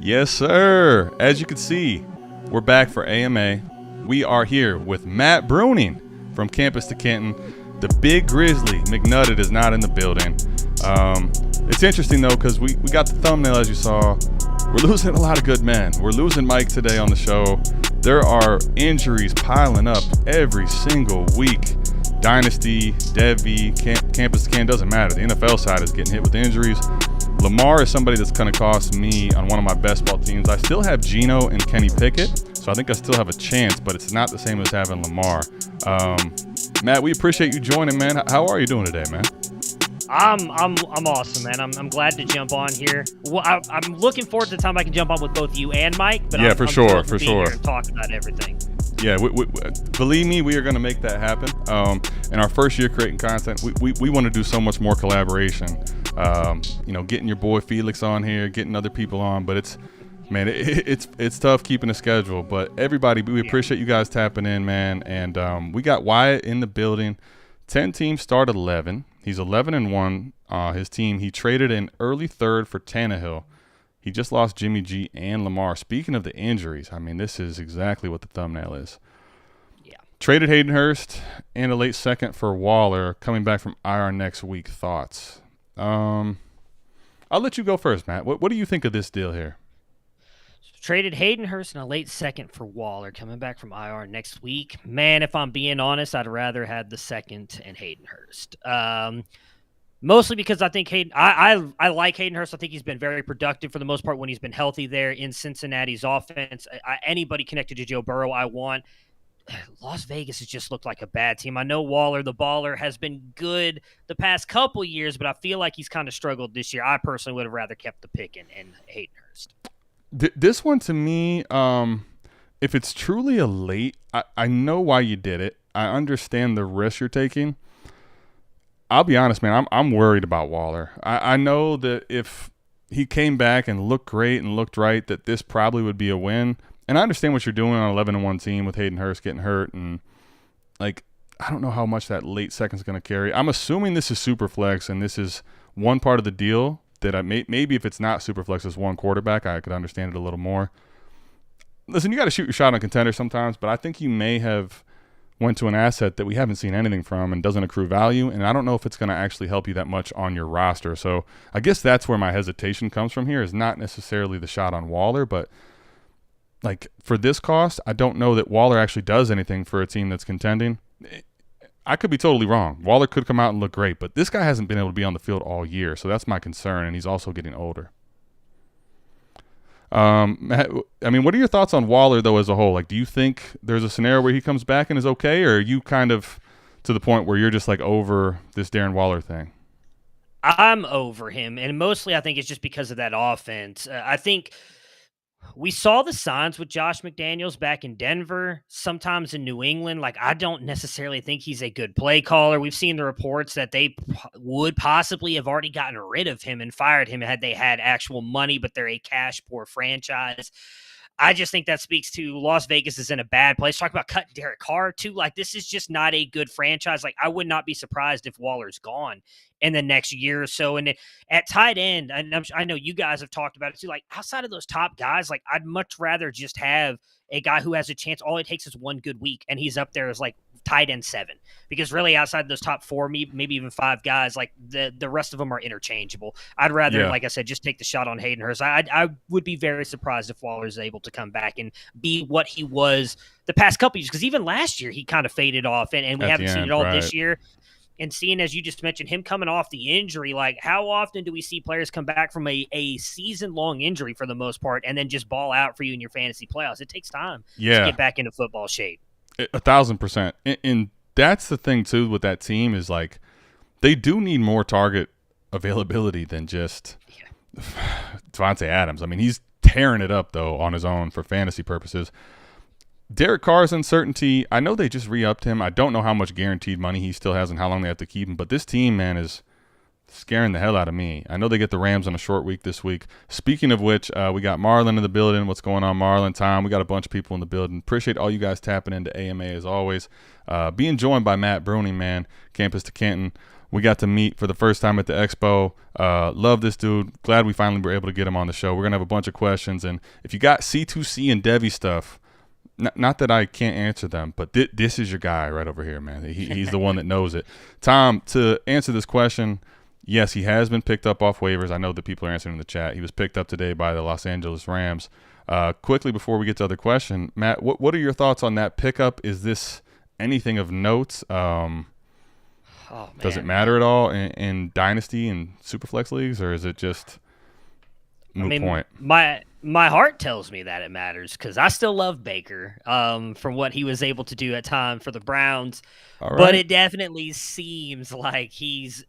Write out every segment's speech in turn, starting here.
Yes, sir. As you can see, we're back for AMA. We are here with Matt Breuning from Campus to Canton. The big grizzly, McNutted, is not in the building. It's interesting, though, because we got the thumbnail, as you saw. We're losing a lot of good men. We're losing Mike today on the show. There are injuries piling up every single week. Dynasty, Devi, Campus to Canton, doesn't matter. The NFL side is getting hit with injuries. Lamar is somebody that's going to cost me on one of my best ball teams. I still have Geno and Kenny Pickett, so I think I still have a chance, but it's not the same as having Lamar. Matt, we appreciate you joining, man. How are you doing today, man? I'm awesome, man. I'm glad to jump on here. Well, I'm looking forward to the time I can jump on with both you and Mike. But yeah, I'm for here sure. And talk about everything. Yeah, we, believe me, we are going to make that happen. In our first year creating content, we want to do so much more collaboration. Getting your boy Felix on here, getting other people on, but it's tough keeping a schedule. But everybody, we appreciate you guys tapping in, man. And we got Wyatt in the building. 10 teams start 11. He's 11-1. His team, he traded an early third for Tannehill. He just lost Jimmy G and Lamar. Speaking of the injuries, I mean, this is exactly what the thumbnail is. Yeah. Traded Hayden Hurst and a late second for Waller, coming back from IR next week. Thoughts? I'll let you go first, Matt. What do you think of this deal here? Traded Hayden Hurst and a late second for Waller, coming back from IR next week. Man, if I'm being honest, I'd rather have the second and Hayden Hurst. Mostly because I think Hayden, I like Hayden Hurst. I think he's been very productive for the most part when he's been healthy there in Cincinnati's offense. Anybody connected to Joe Burrow, I want. Las Vegas has just looked like a bad team. I know Waller, the baller, has been good the past couple years, but I feel like he's kind of struggled this year. I personally would have rather kept the pick in Hayden Hurst. This one, to me, if it's truly a late, I know why you did it. I understand the risk you're taking. I'll be honest, man, I'm worried about Waller. I know that if he came back and looked great and looked right, that this probably would be a win. And I understand what you're doing on an 11-1 team with Hayden Hurst getting hurt. And, I don't know how much that late second's going to carry. I'm assuming this is Superflex, and this is one part of the deal that maybe if it's not Superflex as one quarterback, I could understand it a little more. Listen, you got to shoot your shot on contender sometimes, but I think you may have went to an asset that we haven't seen anything from and doesn't accrue value, and I don't know if it's going to actually help you that much on your roster. So I guess that's where my hesitation comes from here, is not necessarily the shot on Waller, but for this cost, I don't know that Waller actually does anything for a team that's contending. I could be totally wrong. Waller could come out and look great, but this guy hasn't been able to be on the field all year, so that's my concern, and he's also getting older. Matt, what are your thoughts on Waller, though, as a whole? Do you think there's a scenario where he comes back and is okay, or are you kind of to the point where you're just, over this Darren Waller thing? I'm over him, and mostly I think it's just because of that offense. I think we saw the signs with Josh McDaniels back in Denver, sometimes in New England. I don't necessarily think he's a good play caller. We've seen the reports that they would possibly have already gotten rid of him and fired him had they had actual money, but they're a cash-poor franchise. I just think that speaks to Las Vegas is in a bad place. Talk about cutting Derek Carr, too. This is just not a good franchise. I would not be surprised if Waller's gone in the next year or so. And at tight end, and I know you guys have talked about it, too. Outside of those top guys, I'd much rather just have a guy who has a chance. All it takes is one good week, and he's up there as, tight end 7. Because really, outside those top 4, maybe even 5 guys, the rest of them are interchangeable. I'd rather, like I said, just take the shot on Hayden Hurst. I would be very surprised if Waller is able to come back and be what he was the past couple years. Because even last year, he kind of faded off, and we haven't seen it all this year. And seeing, as you just mentioned, him coming off the injury, how often do we see players come back from a season-long injury for the most part and then just ball out for you in your fantasy playoffs? It takes time to get back into football shape. 1,000%. And that's the thing, too, with that team is, they do need more target availability than just Devontae Adams. He's tearing it up, though, on his own for fantasy purposes. Derek Carr's uncertainty, I know they just re-upped him. I don't know how much guaranteed money he still has and how long they have to keep him. But this team, man, is scaring the hell out of me. I know they get the Rams on a short week this week. Speaking of which, we got Marlon in the building. What's going on, Marlon? Tom, we got a bunch of people in the building. Appreciate all you guys tapping into AMA as always. Being joined by Matt Breuning, man, Campus to Canton. We got to meet for the first time at the expo. Love this dude. Glad we finally were able to get him on the show. We're going to have a bunch of questions. And if you got C2C and Devi stuff, not that I can't answer them, but this is your guy right over here, man. He's the one that knows it. Tom, to answer this question, yes, he has been picked up off waivers. I know that people are answering in the chat. He was picked up today by the Los Angeles Rams. Quickly, before we get to the other question, Matt, what are your thoughts on that pickup? Is this anything of note? Does it matter at all in Dynasty and Superflex leagues, or is it just moot point? My heart tells me that it matters because I still love Baker from what he was able to do at time for the Browns. Right. But it definitely seems like he's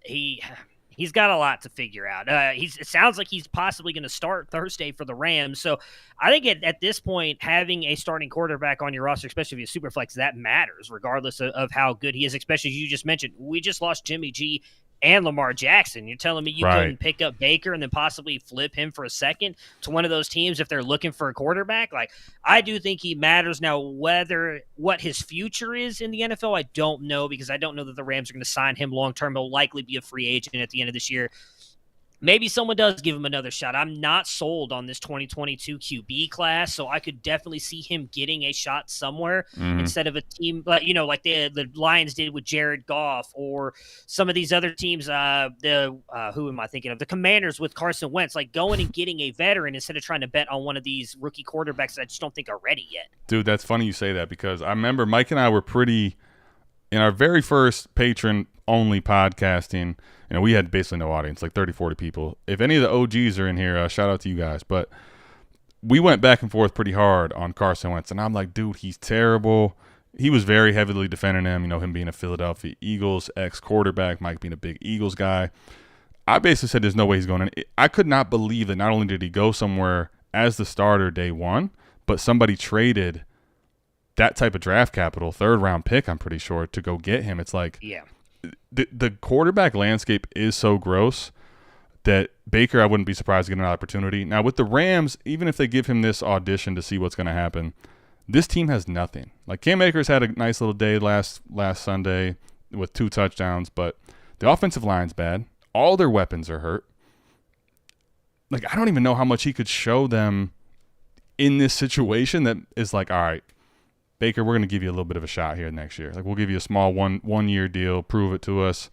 got a lot to figure out. It sounds like he's possibly going to start Thursday for the Rams. So I think at this point, having a starting quarterback on your roster, especially if you're Superflex, that matters regardless of how good he is, especially as you just mentioned. We just lost Jimmy G and Lamar Jackson. You're telling me you couldn't pick up Baker and then possibly flip him for a second to one of those teams if they're looking for a quarterback? Like, I do think he matters. Now, what his future is in the NFL, I don't know, because I don't know that the Rams are going to sign him long-term. He'll likely be a free agent at the end of this year. Maybe someone does give him another shot. I'm not sold on this 2022 QB class, so I could definitely see him getting a shot somewhere instead of a team like the Lions did with Jared Goff, or some of these other teams. Who am I thinking of? The Commanders with Carson Wentz, like going and getting a veteran instead of trying to bet on one of these rookie quarterbacks that I just don't think are ready yet. Dude, that's funny you say that, because I remember Mike and I were in our very first patron-only podcasting. We had basically no audience, like 30, 40 people. If any of the OGs are in here, shout out to you guys. But we went back and forth pretty hard on Carson Wentz, and I'm like, dude, he's terrible. He was very heavily defending him, him being a Philadelphia Eagles ex-quarterback, Mike being a big Eagles guy. I basically said there's no way he's going in. I could not believe that not only did he go somewhere as the starter day one, but somebody traded that type of draft capital, third-round pick, I'm pretty sure, to go get him. It's like, yeah. The quarterback landscape is so gross that Baker, I wouldn't be surprised to get an opportunity. Now, with the Rams, even if they give him this audition to see what's going to happen, this team has nothing. Like, Cam Akers had a nice little day last Sunday with 2 touchdowns, but the offensive line's bad. All their weapons are hurt. Like, I don't even know how much he could show them in this situation that is like, all right, Baker, we're going to give you a little bit of a shot here next year. Like, we'll give you a small one-year deal. Prove it to us.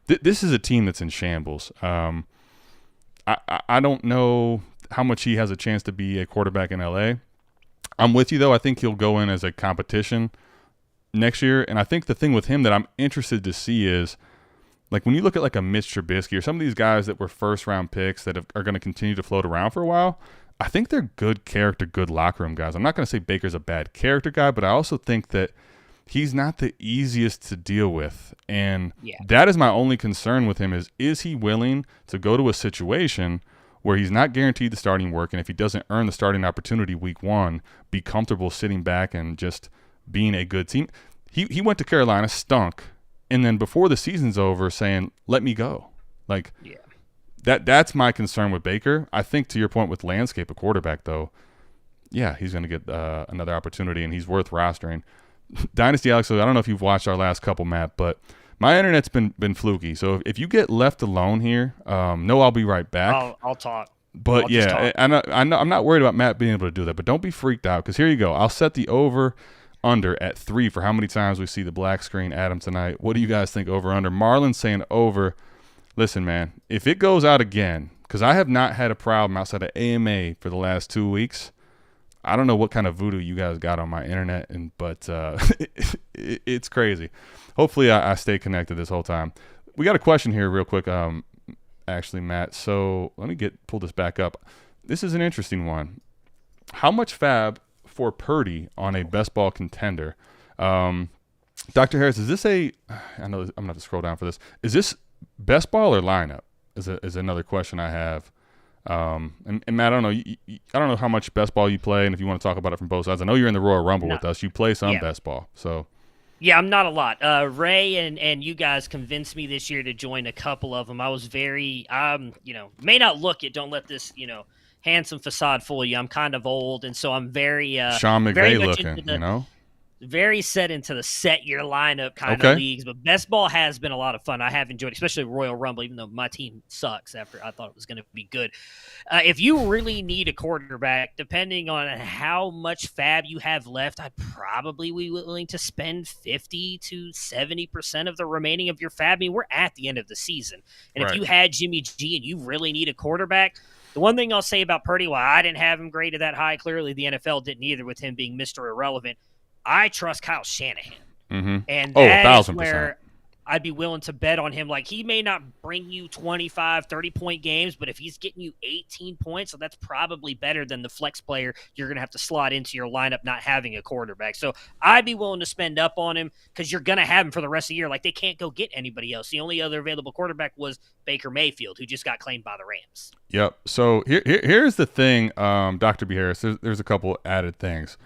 This is a team that's in shambles. I don't know how much he has a chance to be a quarterback in L.A. I'm with you, though. I think he'll go in as a competition next year. And I think the thing with him that I'm interested to see is, like, when you look at like a Mitch Trubisky or some of these guys that were first-round picks that are going to continue to float around for a while, I think they're good character, good locker room guys. I'm not going to say Baker's a bad character guy, but I also think that he's not the easiest to deal with. And that is my only concern with him is he willing to go to a situation where he's not guaranteed the starting work, and if he doesn't earn the starting opportunity week one, be comfortable sitting back and just being a good team. He went to Carolina, stunk, and then before the season's over saying, let me go. Like, That's my concern with Baker. I think, to your point with landscape of quarterback, though, he's going to get another opportunity, and he's worth rostering. Dynasty Alex, I don't know if you've watched our last couple, Matt, but my internet's been fluky. So if you get left alone here, I'll be right back. I'll talk. But I'm not worried about Matt being able to do that. But don't be freaked out, because here you go. I'll set the over-under at 3 for how many times we see the black screen Adam tonight. What do you guys think over-under? Marlon's saying over. Listen, man, if it goes out again, because I have not had a problem outside of AMA for the last 2 weeks. I don't know what kind of voodoo you guys got on my internet, but it's crazy. Hopefully I stay connected this whole time. We got a question here real quick, actually, Matt. So let me pull this back up. This is an interesting one. How much FAAB for Purdy on a best ball contender? Dr. Harris, is this I know I'm going to have to scroll down for this. Is this best ball or lineup is another question I have. And Matt, I don't know. I don't know how much best ball you play, and if you want to talk about it from both sides. I know you're in the Royal Rumble with us. You play some best ball, so. Yeah, I'm not a lot. Ray and you guys convinced me this year to join a couple of them. I was very, may not look it. Don't let this, handsome facade fool you. I'm kind of old, and so I'm very Sean McVay looking, very set into the set your lineup kind of Okay. leagues, but best ball has been a lot of fun. I have enjoyed, especially Royal Rumble, even though my team sucks after I thought it was going to be good. If you really need a quarterback, depending on how much fab you have left, I'd probably be willing to spend 50 to 70% of the remaining of your fab. I mean, we're at the end of the season. And if you had Jimmy G and you really need a quarterback, the one thing I'll say about Purdy, while I didn't have him graded that high, clearly the NFL didn't either with him being Mr. Irrelevant, I trust Kyle Shanahan. Mm-hmm. And that is 1,000%. where I'd be willing to bet on him. Like, he may not bring you 25, 30-point games, but if he's getting you 18 points, so that's probably better than the flex player you're going to have to slot into your lineup not having a quarterback. So I'd be willing to spend up on him because you're going to have him for the rest of the year. Like, they can't go get anybody else. The only other available quarterback was Baker Mayfield, who just got claimed by the Rams. Yep. So here's the thing, Dr. B. Harris. There's a couple added things.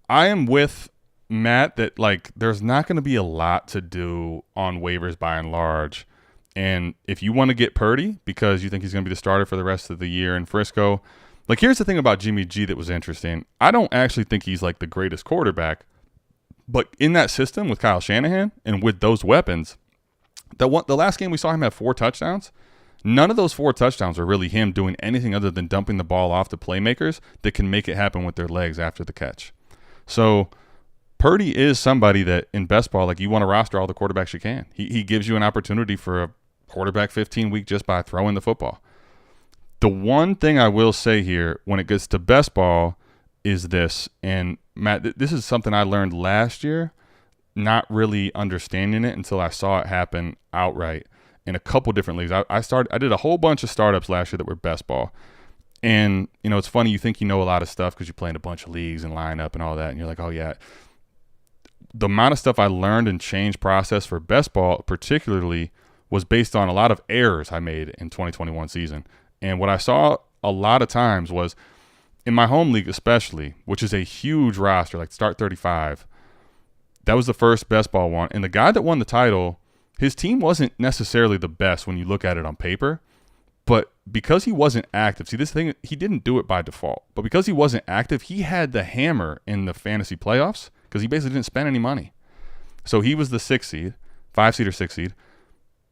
I am with Matt that, like, there's not going to be a lot to do on waivers by and large. And if you want to get Purdy because you think he's going to be the starter for the rest of the year in Frisco, like, here's the thing about Jimmy G that was interesting. I don't actually think he's like the greatest quarterback, but in that system with Kyle Shanahan and with those weapons, the last game we saw him have 4 touchdowns. None of those 4 touchdowns are really him doing anything other than dumping the ball off to playmakers that can make it happen with their legs after the catch. So Purdy is somebody that in best ball, like, you want to roster all the quarterbacks you can. He gives you an opportunity for a quarterback 15 week just by throwing the football. The one thing I will say here when it gets to best ball is this, and Matt, this is something I learned last year, not really understanding it until I saw it happen outright in a couple different leagues. I did a whole bunch of startups last year that were best ball. And, you know, it's funny, you think you know a lot of stuff because you play in a bunch of leagues and lineup and all that, and you're like, oh, yeah. The amount of stuff I learned and change process for best ball particularly was based on a lot of errors I made in 2021 season. And what I saw a lot of times was in my home league especially, which is a huge roster, like Start 35, that was the first best ball one. And the guy that won the title, his team wasn't necessarily the best when you look at it on paper. But because he wasn't active, see, this thing, he didn't do it by default. But because he wasn't active, he had the hammer in the fantasy playoffs because he basically didn't spend any money. So he was the 6 seed, 5 seed or 6 seed.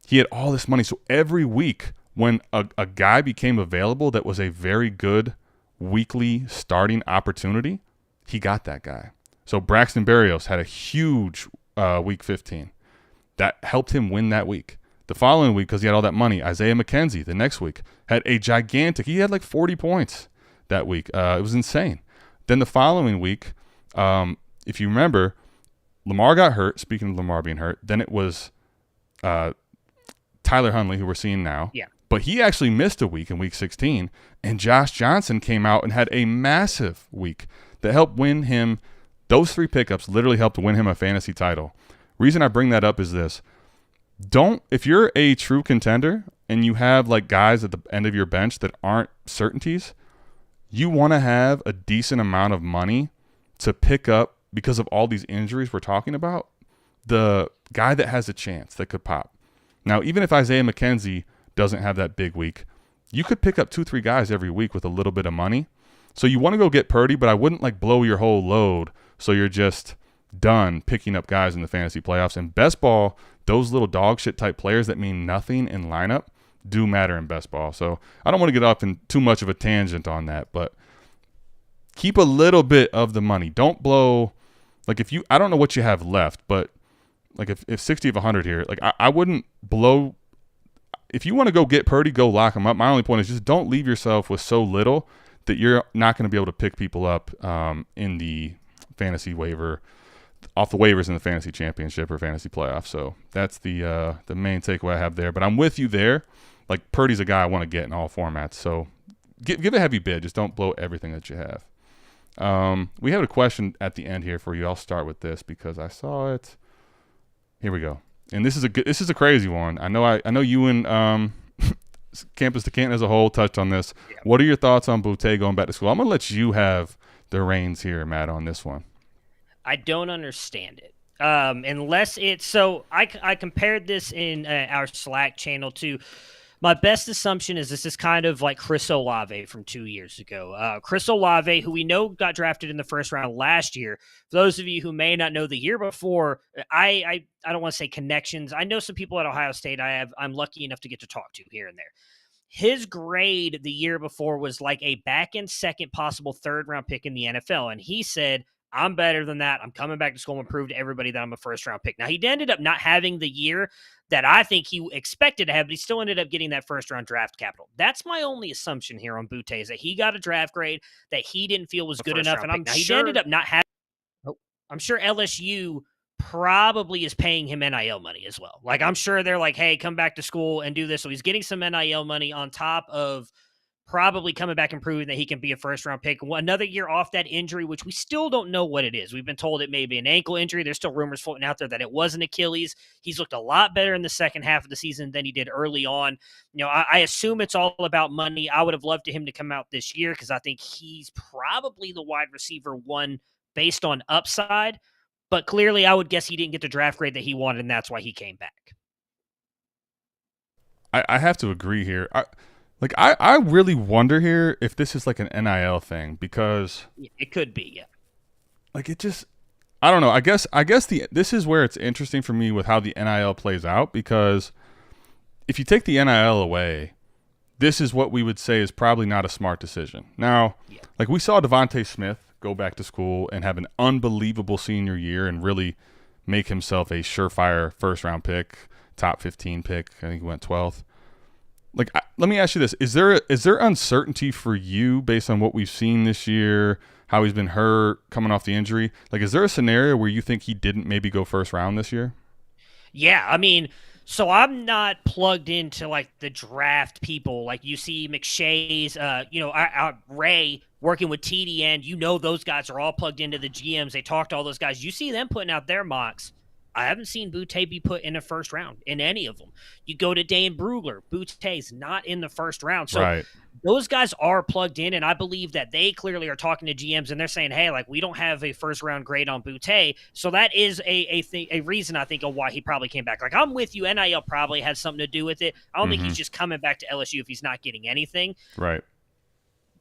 He had all this money. So every week when a guy became available that was a very good weekly starting opportunity, he got that guy. So Braxton Berrios had a huge week 15. That helped him win that week. The following week, because he had all that money, Isaiah McKenzie, the next week, had a gigantic – he had like 40 points that week. It was insane. Then the following week, if you remember, Lamar got hurt. Speaking of Lamar being hurt, then it was Tyler Huntley, who we're seeing now. Yeah. But he actually missed a week in week 16, and Josh Johnson came out and had a massive week that helped win him. Those 3 pickups literally helped win him a fantasy title. Reason I bring that up is this. If you're a true contender and you have like guys at the end of your bench that aren't certainties, you want to have a decent amount of money to pick up, because of all these injuries we're talking about, the guy that has a chance that could pop. Now, even if Isaiah McKenzie doesn't have that big week, you could pick up 2-3 guys every week with a little bit of money. So you want to go get Purdy, but I wouldn't like blow your whole load so you're just done picking up guys in the fantasy playoffs. And best ball, those little dog shit type players that mean nothing in lineup do matter in best ball. So I don't want to get off in too much of a tangent on that, but keep a little bit of the money. Don't blow, like I don't know what you have left, but like if 60 of 100 here, like I wouldn't blow. If you want to go get Purdy, go lock him up. My only point is just don't leave yourself with so little that you're not going to be able to pick people up in the fantasy waiver, off the waivers in the fantasy championship or fantasy playoff. So that's the main takeaway I have there. But I'm with you there. Like, Purdy's a guy I want to get in all formats. So give a heavy bid. Just don't blow everything that you have. We have a question at the end here for you. I'll start with this because I saw it. Here we go. And this is a crazy one. I know you and Campus to Canton as a whole touched on this. Yeah. What are your thoughts on Boutte going back to school? I'm going to let you have the reins here, Matt, on this one. I don't understand it. Unless it's – so I compared this in our Slack channel to My best assumption is this is kind of like Chris Olave from 2 years ago. Chris Olave, who we know got drafted in the first round last year. For those of you who may not know, the year before, I don't want to say connections. I know some people at Ohio State. I'm lucky enough to get to talk to here and there. His grade the year before was like a back end second, possible third round pick in the NFL, and he said, I'm better than that. I'm coming back to school and prove to everybody that I'm a first round pick. Now, he ended up not having the year that I think he expected to have, but he still ended up getting that first round draft capital. That's my only assumption here on Boutte, is that he got a draft grade that he didn't feel was good enough. And he ended up not having. I'm sure LSU probably is paying him NIL money as well. Like, I'm sure they're like, hey, come back to school and do this. So he's getting some NIL money on top of probably coming back and proving that he can be a first-round pick. Another year off that injury, which we still don't know what it is. We've been told it may be an ankle injury. There's still rumors floating out there that it was an Achilles. He's looked a lot better in the second half of the season than he did early on. You know, I assume it's all about money. I would have loved him to come out this year because I think he's probably the wide receiver one based on upside. But clearly, I would guess he didn't get the draft grade that he wanted, and that's why he came back. I have to agree here. I really wonder here if this is like an NIL thing, because it could be, yeah. Like, it just, I don't know. I guess this is where it's interesting for me with how the NIL plays out, because if you take the NIL away, this is what we would say is probably not a smart decision. Now, like, we saw Devontae Smith go back to school and have an unbelievable senior year and really make himself a surefire first-round pick, top 15 pick. I think he went 12th. Like, let me ask you this. Is there uncertainty for you based on what we've seen this year, how he's been hurt, coming off the injury? Like, is there a scenario where you think he didn't maybe go first round this year? Yeah, I mean, so I'm not plugged into, like, the draft people. Like, you see McShay's, Ray working with TD, and those guys are all plugged into the GMs. They talk to all those guys. You see them putting out their mocks. I haven't seen Boutte be put in a first round in any of them. You go to Dan Brugler, Boutte's not in the first round. So Those guys are plugged in, and I believe that they clearly are talking to GMs, and they're saying, hey, like, we don't have a first round grade on Boutte. So that is a reason, I think, of why he probably came back. Like, I'm with you. NIL probably has something to do with it. I don't think he's just coming back to LSU if he's not getting anything. Right.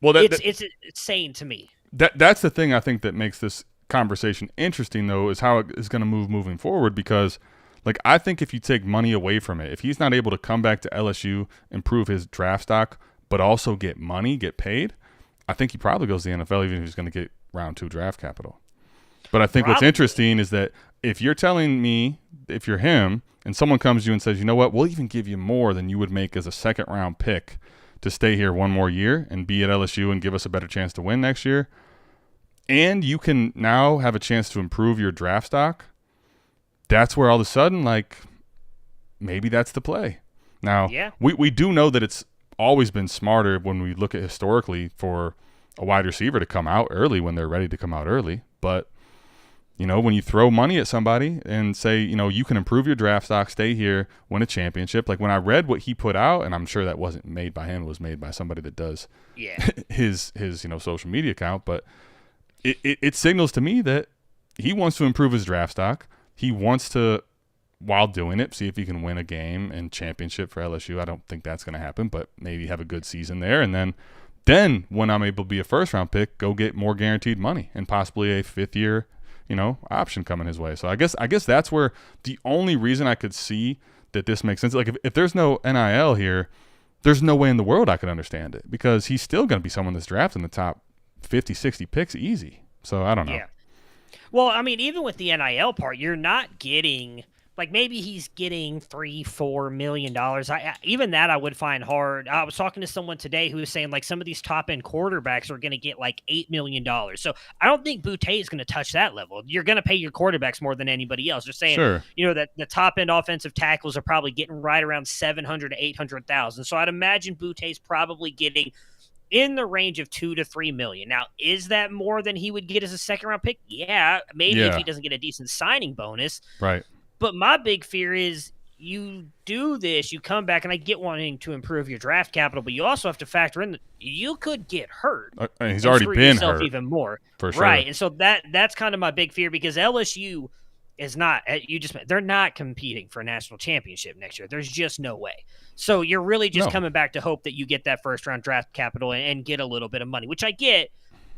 Well, it's insane to me. That's the thing I think that makes this conversation interesting, though, is how it is going to move moving forward, because, like, I think if you take money away from it, if he's not able to come back to LSU, improve his draft stock, but also get money, get paid, I think he probably goes to the NFL, even if he's going to get round 2 draft capital. But I think what's interesting is that if you're telling me, if you're him, and someone comes to you and says, you know what, we'll even give you more than you would make as a second round pick to stay here one more year and be at LSU and give us a better chance to win next year, and you can now have a chance to improve your draft stock, that's where all of a sudden, like, maybe that's the play. Now, we do know that it's always been smarter when we look at historically for a wide receiver to come out early when they're ready to come out early. But, when you throw money at somebody and say, you can improve your draft stock, stay here, win a championship. Like, when I read what he put out, and I'm sure that wasn't made by him, it was made by somebody that does his social media account, but it signals to me that he wants to improve his draft stock. He wants to, while doing it, see if he can win a game and championship for LSU. I don't think that's going to happen, but maybe have a good season there. And then when I'm able to be a first-round pick, go get more guaranteed money and possibly a fifth-year, option coming his way. So I guess that's where the only reason I could see that this makes sense. Like, if there's no NIL here, there's no way in the world I could understand it, because he's still going to be someone that's drafted in the top 50, 60 picks easy. So I don't know. Yeah. Well, I mean, even with the NIL part, you're not getting, like, maybe he's getting $3-4 million. Even that I would find hard. I was talking to someone today who was saying, like, some of these top end quarterbacks are going to get like $8 million. So I don't think Boutte is going to touch that level. You're going to pay your quarterbacks more than anybody else. They're saying, that the top end offensive tackles are probably getting right around 700 to 800,000. So I'd imagine Boutte's probably getting in the range of $2 to $3 million. Now, is that more than he would get as a second round pick? Yeah, maybe if he doesn't get a decent signing bonus. Right. But my big fear is you do this, you come back, and I get wanting to improve your draft capital, but you also have to factor in that you could get hurt. He's already been hurt even more. For sure. Right. And so that's kind of my big fear, because LSU, is not they're not competing for a national championship next year. There's just no way. So you're really just No. coming back to hope that you get that first round draft capital and get a little bit of money, which I get.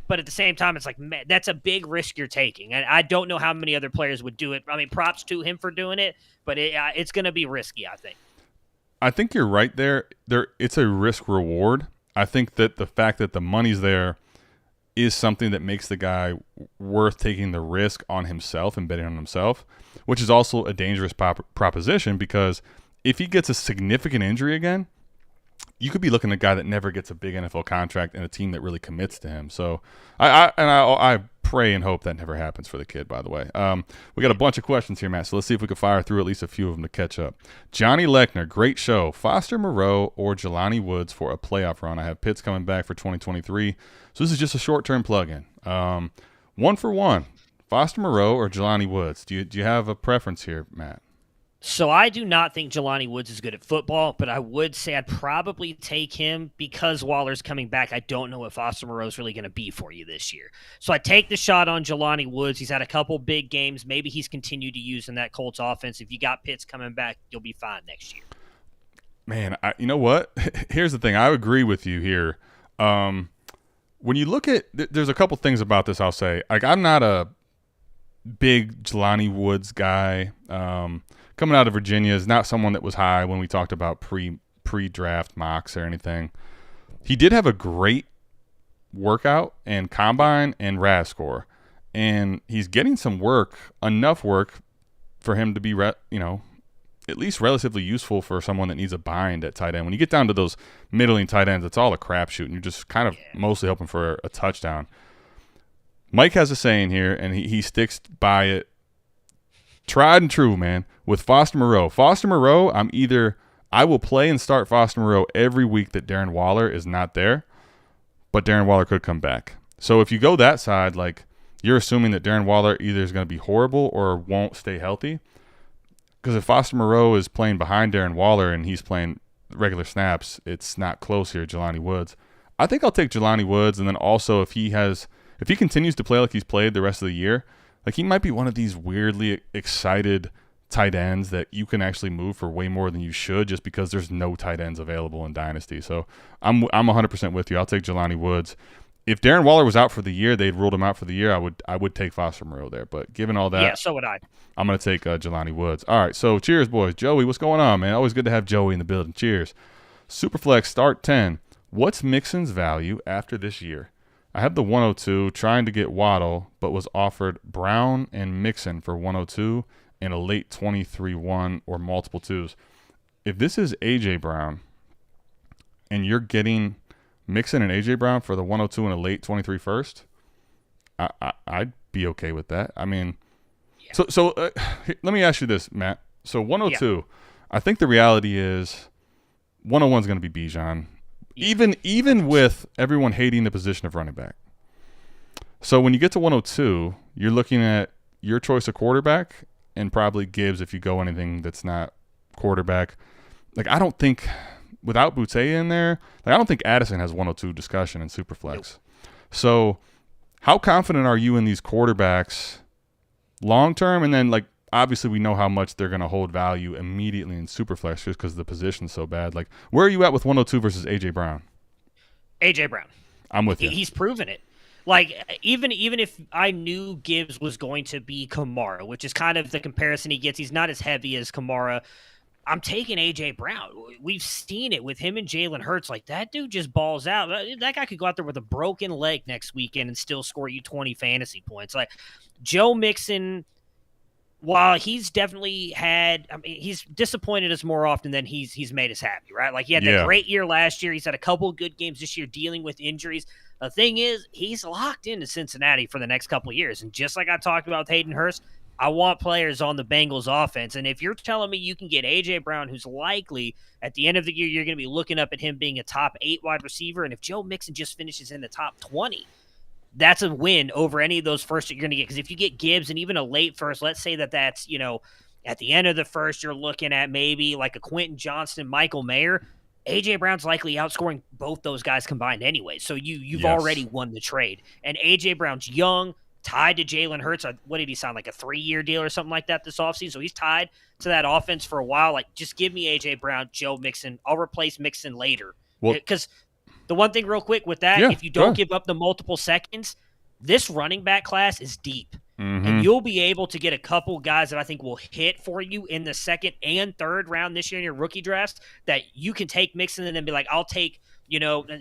But at the same time, it's like, man, that's a big risk you're taking. And I don't know how many other players would do it. I mean, props to him for doing it, but it's going to be risky, I think. I think you're right there. It's a risk reward. I think that the fact that the money's there is something that makes the guy worth taking the risk on himself and betting on himself, which is also a dangerous proposition, because if he gets a significant injury again, you could be looking at a guy that never gets a big NFL contract and a team that really commits to him. So I pray and hope that never happens for the kid, by the way. We got a bunch of questions here, Matt, so let's see if we can fire through at least a few of them to catch up. Johnny Lechner, great show. Foster Moreau or Jelani Woods for a playoff run? I have Pitts coming back for 2023, so this is just a short-term plug-in. 1 for 1, Foster Moreau or Jelani Woods? Do you have a preference here, Matt? So I do not think Jelani Woods is good at football, but I would say I'd probably take him because Waller's coming back. I don't know what Foster Moreau's really going to be for you this year. So I take the shot on Jelani Woods. He's had a couple big games. Maybe he's continued to use in that Colts offense. If you got Pitts coming back, you'll be fine next year. Man, you know what? Here's the thing. I agree with you here. When you look at – there's a couple things about this I'll say. Like, I'm not a big Jelani Woods guy. Coming out of Virginia is not someone that was high when we talked about pre-draft mocks or anything. He did have a great workout and combine and RAS score, and he's getting some work, enough work for him to be, at least relatively useful for someone that needs a bind at tight end. When you get down to those middling tight ends, it's all a crapshoot, and you're just kind of mostly hoping for a touchdown. Mike has a saying here, and he sticks by it. Tried and true, man, with Foster Moreau. Foster Moreau, I will play and start Foster Moreau every week that Darren Waller is not there, but Darren Waller could come back. So if you go that side, like, you're assuming that Darren Waller either is going to be horrible or won't stay healthy. Because if Foster Moreau is playing behind Darren Waller and he's playing regular snaps, it's not close here, Jelani Woods. I think I'll take Jelani Woods, and then also if he continues to play like he's played the rest of the year, like, he might be one of these weirdly excited tight ends that you can actually move for way more than you should just because there's no tight ends available in Dynasty. So I'm 100% with you. I'll take Jelani Woods. If Darren Waller was out for the year, they'd ruled him out for the year, I would take Foster Moreau there. But given all that, yeah, so would I. I'm going to take Jelani Woods. All right, so cheers, boys. Joey, what's going on, man? Always good to have Joey in the building. Cheers. Superflex start 10. What's Mixon's value after this year? I had the 102 trying to get Waddle, but was offered Brown and Mixon for 102 and a late 23-1 or multiple twos. If this is A.J. Brown and you're getting Mixon and A.J. Brown for the 102 and a late 23 first, I'd be okay with that. I mean, yeah. So let me ask you this, Matt. So 102, I think the reality is 101 is going to be Bijan. Even with everyone hating the position of running back. So when you get to 102, you're looking at your choice of quarterback and probably Gibbs if you go anything that's not quarterback. Like, I don't think, without Boutte in there, like, I don't think Addison has 102 discussion in Superflex. Nope. So how confident are you in these quarterbacks long term? And then, like, obviously we know how much they're going to hold value immediately in Superflex just because the position's so bad. Like, where are you at with 102 versus A.J. Brown? A.J. Brown. I'm with you. He's proven it. Like, even if I knew Gibbs was going to be Kamara, which is kind of the comparison he gets, he's not as heavy as Kamara. I'm taking A.J. Brown. We've seen it with him and Jalen Hurts. Like, that dude just balls out. That guy could go out there with a broken leg next weekend and still score you 20 fantasy points. Like, Joe Mixon, while he's definitely had, I mean, he's disappointed us more often than he's made us happy, right? Like, he had that great year last year. He's had a couple of good games this year dealing with injuries. The thing is, he's locked into Cincinnati for the next couple of years. And just like I talked about with Hayden Hurst, I want players on the Bengals offense. And if you're telling me you can get A.J. Brown, who's likely at the end of the year, you're going to be looking up at him being a top 8 wide receiver. And if Joe Mixon just finishes in the top 20, that's a win over any of those first that you're going to get. Because if you get Gibbs and even a late first, let's say that's, at the end of the first, you're looking at maybe like a Quentin Johnston, Michael Mayer. A.J. Brown's likely outscoring both those guys combined anyway. So you've already won the trade. And A.J. Brown's young, tied to Jalen Hurts. What did he sign, like a 3-year deal or something like that this offseason? So he's tied to that offense for a while. Like, just give me A.J. Brown, Joe Mixon. I'll replace Mixon later. Because the one thing real quick with that, if you don't give up the multiple seconds, this running back class is deep. And you'll be able to get a couple guys that I think will hit for you in the second and third round this year in your rookie drafts that you can take Mixon and then be like, I'll take,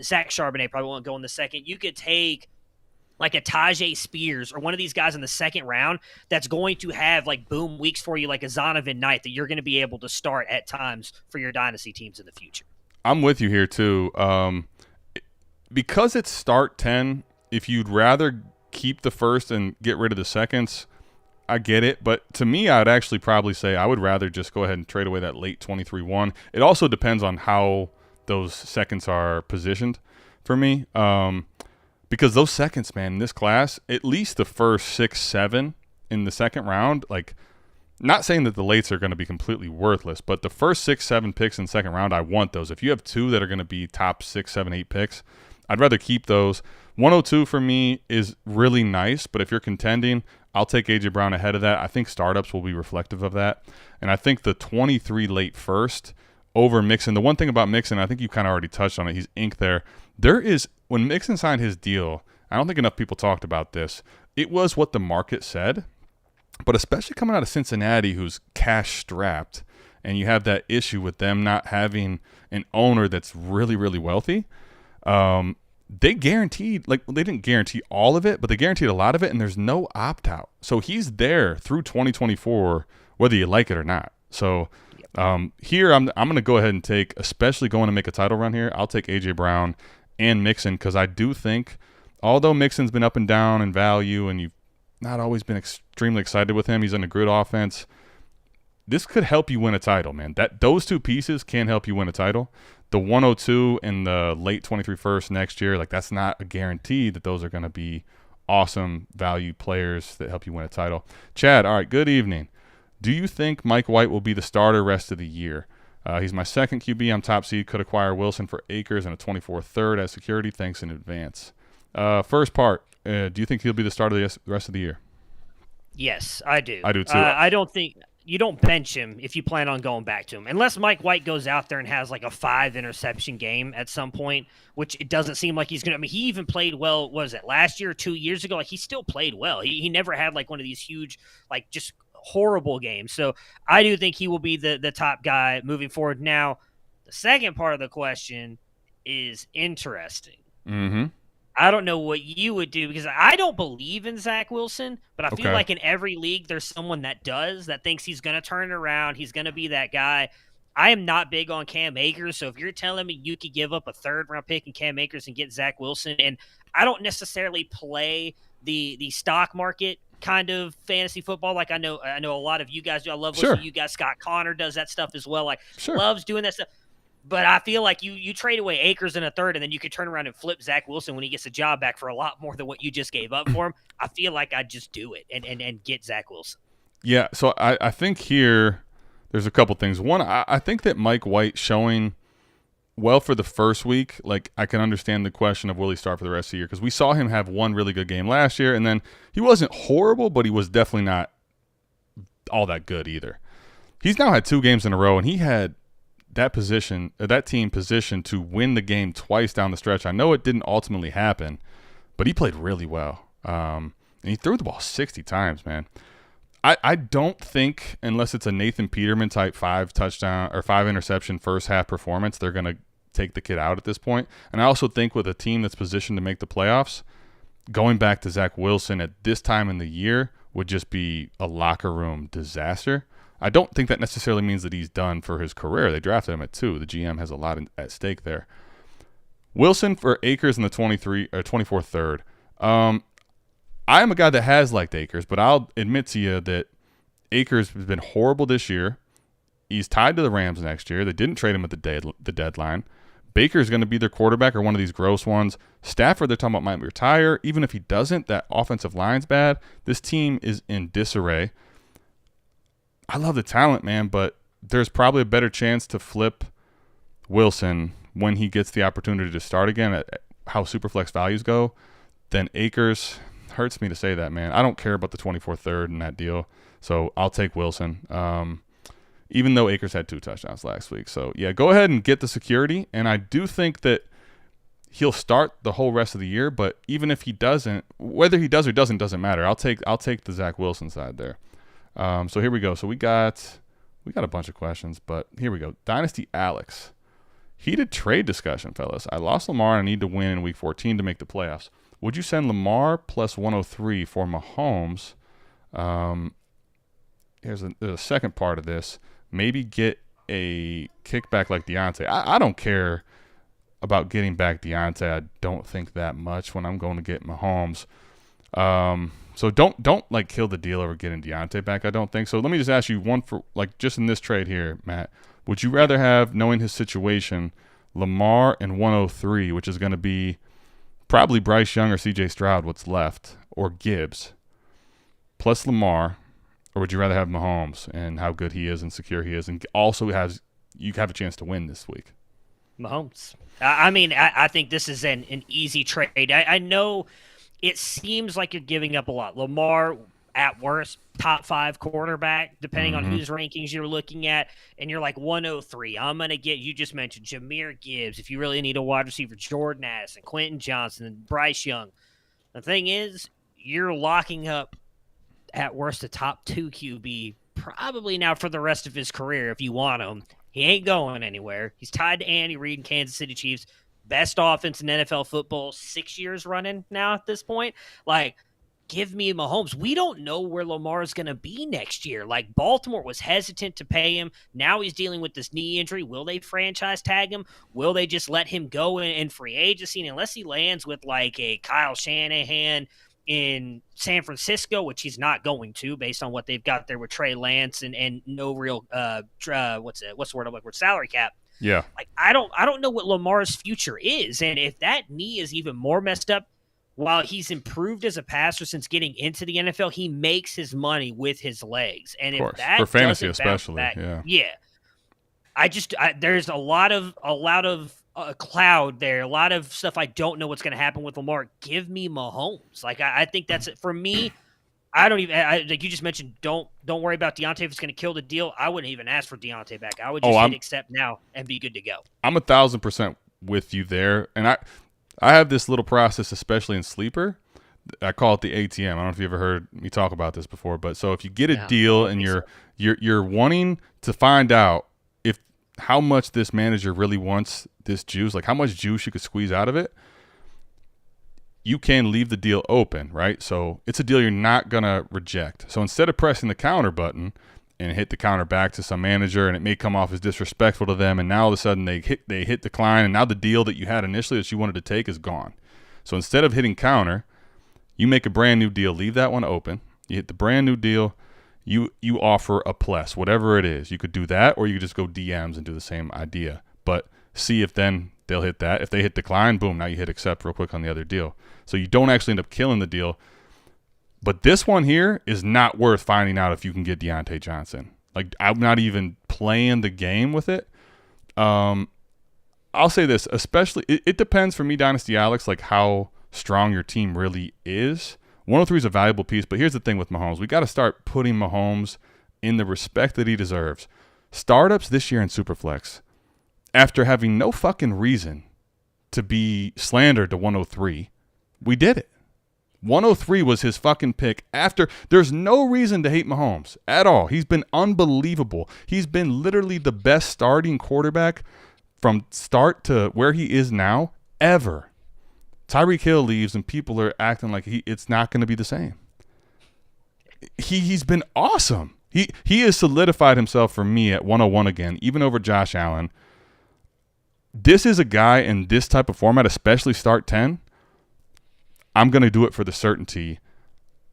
Zach Charbonnet probably won't go in the second. You could take like a Tajay Spears or one of these guys in the second round that's going to have like boom weeks for you, like a Zonovan Knight that you're going to be able to start at times for your dynasty teams in the future. I'm with you here too. Because it's start 10, if you'd rather keep the first and get rid of the seconds, I get it. But to me, I'd actually probably say I would rather just go ahead and trade away that late 23-1. It also depends on how those seconds are positioned for me. Because those seconds, man, in this class, at least the first 6, 7 in the second round, like, not saying that the lates are going to be completely worthless, but the first 6, 7 picks in the second round, I want those. If you have 2 that are going to be top 6, 7, 8 picks, I'd rather keep those. 102 for me is really nice, but if you're contending, I'll take A.J. Brown ahead of that. I think startups will be reflective of that. And I think the 23 late first over Mixon. The one thing about Mixon, I think you kind of already touched on it. He's inked there. When Mixon signed his deal, I don't think enough people talked about this. It was what the market said, but especially coming out of Cincinnati, who's cash strapped, and you have that issue with them not having an owner that's really, really wealthy. They guaranteed, like, they didn't guarantee all of it, but they guaranteed a lot of it, and there's no opt-out. So he's there through 2024, whether you like it or not. So here I'm going to go ahead and take, especially going to make a title run here, I'll take A.J. Brown and Mixon, because I do think, although Mixon's been up and down in value, and you've not always been extremely excited with him, he's in a good offense, this could help you win a title, man. Those two pieces can help you win a title. The 102 and the late 23 first next year, like, that's not a guarantee that those are going to be awesome value players that help you win a title. Chad, all right, good evening. Do you think Mike White will be the starter rest of the year? He's my second QB. I'm top seed. Could acquire Wilson for Akers and a 24 third as security. Thanks in advance. First part, do you think he'll be the starter the rest of the year? Yes, I do. I do too. I don't think – you don't bench him if you plan on going back to him. Unless Mike White goes out there and has like a 5-interception game at some point, which it doesn't seem like he's going to – I mean, he even played well, what was it, last year or 2 years ago? Like, he still played well. He never had like one of these huge, like, just horrible games. So I do think he will be the top guy moving forward. Now, the second part of the question is interesting. Mm-hmm. I don't know what you would do, because I don't believe in Zach Wilson, but I feel like in every league there's someone that does, that thinks he's going to turn it around. He's going to be that guy. I am not big on Cam Akers, so if you're telling me you could give up a third-round pick in Cam Akers and get Zach Wilson, and I don't necessarily play the stock market kind of fantasy football like I know a lot of you guys do. I love listening to you guys. Scott Connor does that stuff as well. Like, loves doing that stuff. But I feel like you trade away Akers in a third, and then you could turn around and flip Zach Wilson when he gets a job back for a lot more than what you just gave up for him. I feel like I'd just do it and get Zach Wilson. Yeah, so I think here there's a couple things. One, I think that Mike White showing well for the first week, like, I can understand the question of will he start for the rest of the year, because we saw him have one really good game last year, and then he wasn't horrible, but he was definitely not all that good either. He's now had 2 games in a row, and he had that team positioned to win the game twice down the stretch. I know it didn't ultimately happen, but he played really well. And he threw the ball 60 times, man. I don't think, unless it's a Nathan Peterman type 5 touchdown or 5 interception first half performance, they're going to take the kid out at this point. And I also think with a team that's positioned to make the playoffs, going back to Zach Wilson at this time in the year would just be a locker room disaster. I don't think that necessarily means that he's done for his career. They drafted him at 2. The GM has a lot at stake there. Wilson for Akers in the 24 third. I am a guy that has liked Akers, but I'll admit to you that Akers has been horrible this year. He's tied to the Rams next year. They didn't trade him at the deadline. Baker's going to be their quarterback, or one of these gross ones. Stafford, they're talking about, might retire. Even if he doesn't, that offensive line's bad. This team is in disarray. I love the talent, man, but there's probably a better chance to flip Wilson when he gets the opportunity to start again at how Superflex values go than Akers. hurts me to say that, man. I don't care about the 24 third in that deal, so I'll take Wilson. Even though Akers had 2 touchdowns last week. So, yeah, go ahead and get the security. And I do think that he'll start the whole rest of the year, but even if he doesn't, whether he does or doesn't matter. I'll take the Zach Wilson side there. So here we go. So we got a bunch of questions, but here we go. Dynasty Alex. Heated trade discussion, fellas. I lost Lamar and I need to win in week 14 to make the playoffs. Would you send Lamar plus 103 for Mahomes? There's a second part of this. Maybe get a kickback like Deontay. I don't care about getting back Deontay. I don't think that much when I'm going to get Mahomes. So don't like kill the deal over getting Deontay back. I don't think so. Let me just ask you one for like just in this trade here, Matt. Would you rather have, knowing his situation, Lamar and 103, which is going to be probably Bryce Young or C.J. Stroud, what's left, or Gibbs, plus Lamar, or would you rather have Mahomes and how good he is and secure he is, and also you have a chance to win this week? Mahomes. I mean, I think this is an easy trade. I know it seems like you're giving up a lot. Lamar, at worst, top 5 quarterback, depending on whose rankings you're looking at, and you're like 103. I'm going to get, you just mentioned Jahmyr Gibbs. If you really need a wide receiver, Jordan Addison, Quentin Johnson, and Bryce Young. The thing is, you're locking up, at worst, a top 2 QB probably now for the rest of his career if you want him. He ain't going anywhere. He's tied to Andy Reid and Kansas City Chiefs. Best offense in NFL football, 6 years running now at this point. Like, give me Mahomes. We don't know where Lamar is going to be next year. Like, Baltimore was hesitant to pay him. Now he's dealing with this knee injury. Will they franchise tag him? Will they just let him go in free agency? And unless he lands with like a Kyle Shanahan in San Francisco, which he's not going to based on what they've got there with Trey Lance and no real what's the word I'm looking for, salary cap. Yeah. Like I don't know what Lamar's future is. And if that knee is even more messed up, while he's improved as a passer since getting into the NFL, he makes his money with his legs. And if that for fantasy especially, there's a lot of cloud there, a lot of stuff I don't know what's going to happen with Lamar. Give me Mahomes. Like I think that's it for me. I don't even like you just mentioned. Don't worry about Deontay if it's going to kill the deal. I wouldn't even ask for Deontay back. I would just hit accept now and be good to go. I'm 1,000% with you there, and I have this little process, especially in Sleeper. I call it the ATM. I don't know if you ever heard me talk about this before, but so if you get a deal and you're wanting to find out if how much this manager really wants this juice, like how much juice you could squeeze out of it, you can leave the deal open, right? So it's a deal you're not going to reject. So instead of pressing the counter button and hit the counter back to some manager, and it may come off as disrespectful to them, and now all of a sudden they hit decline, and now the deal that you had initially that you wanted to take is gone. So instead of hitting counter, you make a brand new deal, leave that one open. You hit the brand new deal, you offer a plus, whatever it is. You could do that, or you could just go DMs and do the same idea. But see if then they'll hit that. If they hit decline, boom, now you hit accept real quick on the other deal. So you don't actually end up killing the deal. But this one here is not worth finding out if you can get Deontay Johnson. Like, I'm not even playing the game with it. I'll say this, especially, it depends for me, Dynasty Alex, like how strong your team really is. 103 is a valuable piece, but here's the thing with Mahomes. We got to start putting Mahomes in the respect that he deserves. Startups this year in Superflex, after having no fucking reason to be slandered to 103, we did it. 103 was his fucking pick after. There's no reason to hate Mahomes at all. He's been unbelievable. He's been literally the best starting quarterback from start to where he is now ever. Tyreek Hill leaves and people are acting like it's not going to be the same. He's been awesome. He has solidified himself for me at 101 again, even over Josh Allen. This is a guy in this type of format, especially start 10. I'm going to do it for the certainty.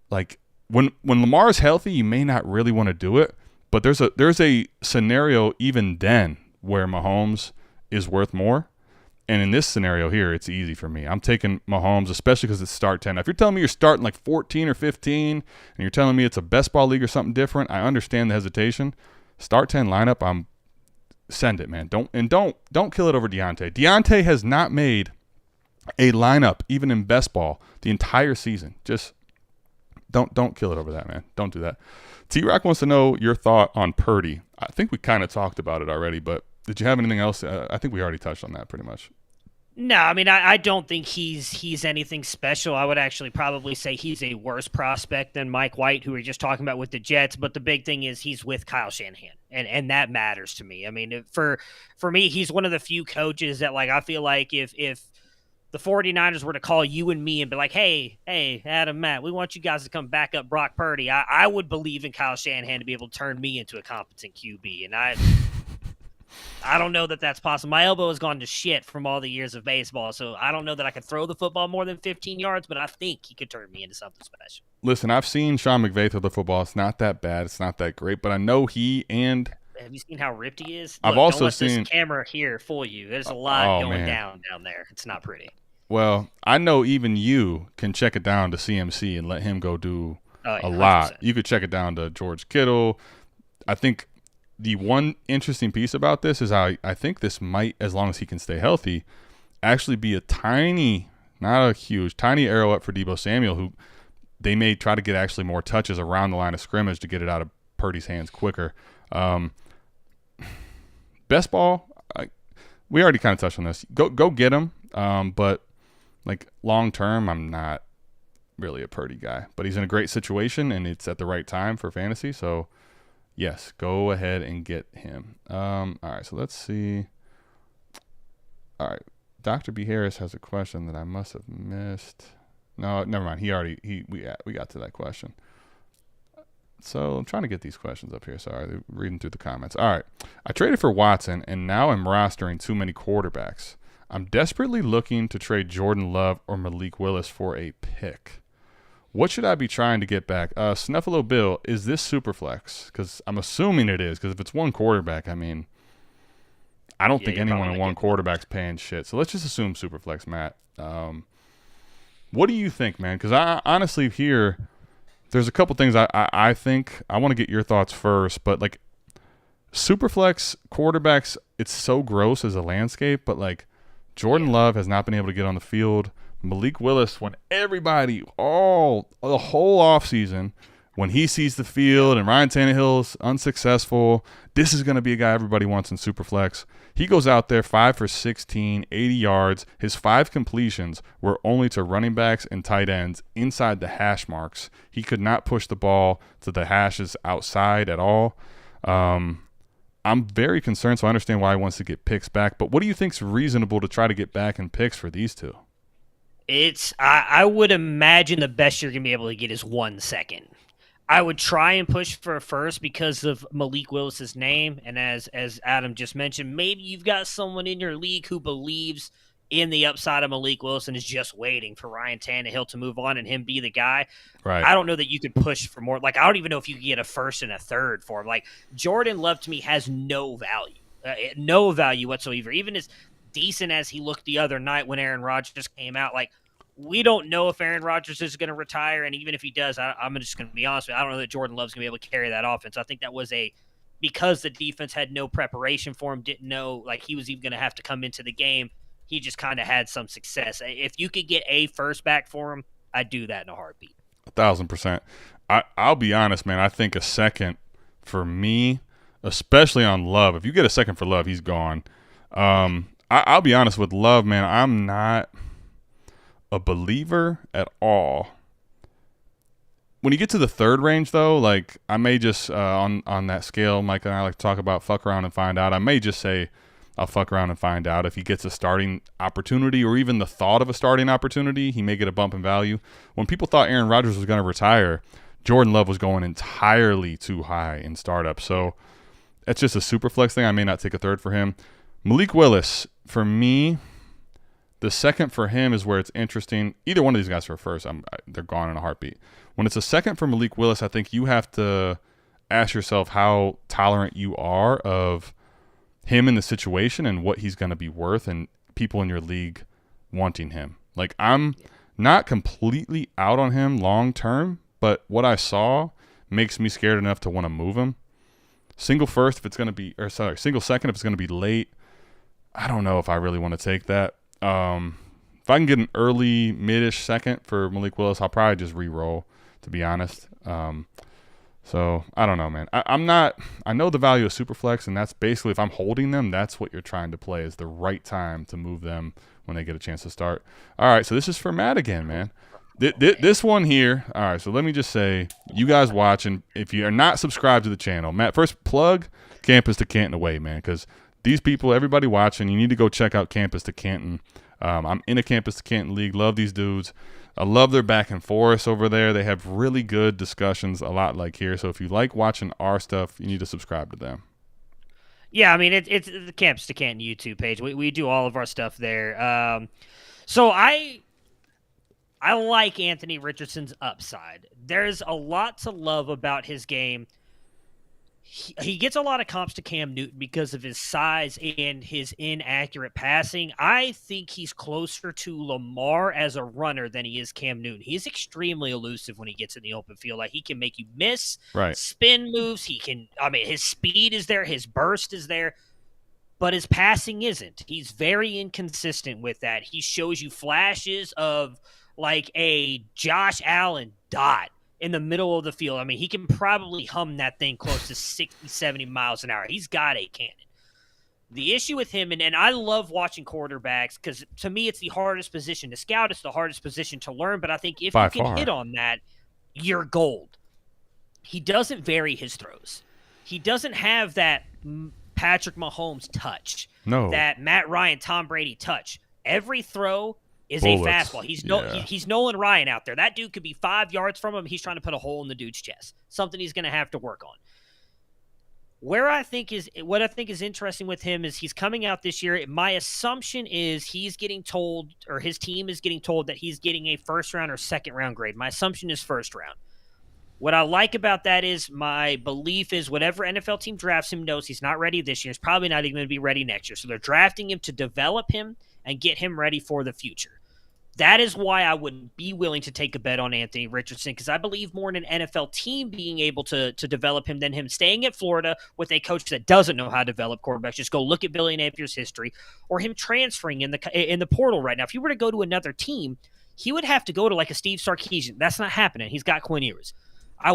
Like when Lamar is healthy, you may not really want to do it, but there's a scenario even then where Mahomes is worth more. And in this scenario here, it's easy for me. I'm taking Mahomes, especially because it's start 10. Now, if you're telling me you're starting like 14 or 15 and you're telling me it's a best ball league or something different, I understand the hesitation. Start 10 lineup, send it, man. Don't kill it over Deontay. Deontay has not made a lineup, even in best ball, the entire season. Just Don't kill it over that, man. Don't do that. T-Rock wants to know your thought on Purdy. I think we kind of talked about it already, but did you have anything else? I think we already touched on that pretty much. No, I mean, I don't think he's anything special. I would actually probably say he's a worse prospect than Mike White, who we were just talking about with the Jets. But the big thing is he's with Kyle Shanahan, and that matters to me. I mean, for me, he's one of the few coaches that, like, I feel like if the 49ers were to call you and me and be like, hey, Adam, Matt, we want you guys to come back up Brock Purdy, I would believe in Kyle Shanahan to be able to turn me into a competent QB. And I don't know that that's possible. My elbow has gone to shit from all the years of baseball, so I don't know that I could throw the football more than 15 yards, but I think he could turn me into something special. Listen, I've seen Sean McVay throw the football. It's not that bad. It's not that great, but I know he and – have you seen how ripped he is? I've also don't let seen this camera here fool you. There's a lot going down there. It's not pretty. Well, I know even you can check it down to CMC and let him go do a 100%. lot. You could check it down to George Kittle. I think the one interesting piece about this is I think this might, as long as he can stay healthy, actually be a tiny, not a huge, tiny arrow up for Deebo Samuel, who they may try to get actually more touches around the line of scrimmage to get it out of Purdy's hands quicker. Best ball, we already kind of touched on this. Go get him, but like long term, I'm not really a Purdy guy. But he's in a great situation, and it's at the right time for fantasy. So, yes, go ahead and get him. All right, so let's see. All right, Dr. B. Harris has a question that I must have missed. No, never mind. We got to that question. So I'm trying to get these questions up here. Sorry, reading through the comments. All right. I traded for Watson, and now I'm rostering too many quarterbacks. I'm desperately looking to trade Jordan Love or Malik Willis for a pick. What should I be trying to get back? Snuffalo Bill, is this Superflex? Because I'm assuming it is, because if it's one quarterback, I mean, I don't think anyone in one quarterback's paying shit. So let's just assume Superflex, Matt. What do you think, man? Because I honestly here – there's a couple things I think. I want to get your thoughts first, but like Superflex quarterbacks, it's so gross as a landscape, but like Jordan Love has not been able to get on the field. Malik Willis, when everybody, the whole offseason, when he sees the field and Ryan Tannehill's unsuccessful, this is going to be a guy everybody wants in Superflex. He goes out there 5 for 16, 80 yards. His 5 completions were only to running backs and tight ends inside the hash marks. He could not push the ball to the hashes outside at all. I'm very concerned, so I understand why he wants to get picks back. But what do you think is reasonable to try to get back in picks for these two? I would imagine the best you're going to be able to get is 1 second. I would try and push for a first because of Malik Willis's name, and as Adam just mentioned, maybe you've got someone in your league who believes in the upside of Malik Willis and is just waiting for Ryan Tannehill to move on and him be the guy. Right. I don't know that you could push for more. Like, I don't even know if you could get a first and a third for him. Like, Jordan Love to me has no value whatsoever. Even as decent as he looked the other night when Aaron Rodgers came out, like, we don't know if Aaron Rodgers is going to retire, and even if he does, I'm just going to be honest with you, I don't know that Jordan Love's going to be able to carry that offense. I think that was because the defense had no preparation for him, didn't know like he was even going to have to come into the game. He just kind of had some success. If you could get a first back for him, I'd do that in a heartbeat. 1,000%. I'll be honest, man. I think a second for me, especially on Love, if you get a second for Love, he's gone. I'll be honest with Love, man. I'm not a believer at all. When you get to the third range, though, like I may just on that scale, Mike and I like to talk about fuck around and find out. I may just say I'll fuck around and find out if he gets a starting opportunity or even the thought of a starting opportunity. He may get a bump in value. When people thought Aaron Rodgers was going to retire, Jordan Love was going entirely too high in startup. So that's just a super flex thing. I may not take a third for him. Malik Willis, for me, the second for him is where it's interesting. Either one of these guys for a first, they're gone in a heartbeat. When it's a second for Malik Willis, I think you have to ask yourself how tolerant you are of him in the situation and what he's going to be worth and people in your league wanting him. Like, I'm not completely out on him long term, but what I saw makes me scared enough to want to move him. Single first if it's going to be, or sorry, single second if it's going to be late. I don't know if I really want to take that. If I can get an early, mid-ish second for Malik Willis, I'll probably just re-roll to be honest. So I don't know, man. I know the value of Superflex, and that's basically, if I'm holding them, that's what you're trying to play, is the right time to move them when they get a chance to start. All right, so this is for Matt again, man. This one here. All right, so let me just say, you guys watching, if you are not subscribed to the channel, Matt, first plug Campus to Canton away, man, because these people, everybody watching, you need to go check out Campus to Canton. I'm in a Campus to Canton league. Love these dudes. I love their back and forth over there. They have really good discussions, a lot like here. So if you like watching our stuff, you need to subscribe to them. Yeah, I mean, it's the Campus to Canton YouTube page. We do all of our stuff there. So I like Anthony Richardson's upside. There's a lot to love about his game. He gets a lot of comps to Cam Newton because of his size and his inaccurate passing. I think he's closer to Lamar as a runner than he is Cam Newton. He's extremely elusive when he gets in the open field. Like, he can make you miss, right, spin moves. His speed is there, his burst is there, but his passing isn't. He's very inconsistent with that. He shows you flashes of like a Josh Allen dot in the middle of the field. I mean, he can probably hum that thing close to 60, 70 miles an hour. He's got a cannon. The issue with him, and I love watching quarterbacks because to me it's the hardest position to scout. It's the hardest position to learn, but I think if you can hit on that, you're gold. He doesn't vary his throws. He doesn't have that Patrick Mahomes touch, that Matt Ryan, Tom Brady touch. Every throw is Bullets. A fastball. He's Nolan Ryan out there. That dude could be 5 yards from him. He's trying to put a hole in the dude's chest. Something he's going to have to work on. What I think is interesting with him is he's coming out this year. My assumption is he's getting told, or his team is getting told, that he's getting a first round or second round grade. My assumption is first round. What I like about that is my belief is whatever NFL team drafts him knows he's not ready this year. He's probably not even going to be ready next year. So they're drafting him to develop him and get him ready for the future. That is why I would be willing to take a bet on Anthony Richardson, because I believe more in an NFL team being able to develop him than him staying at Florida with a coach that doesn't know how to develop quarterbacks. Just go look at Billy Napier's history, or him transferring in the portal right now. If he were to go to another team, he would have to go to like a Steve Sarkisian. That's not happening. He's got Quinn Ewers.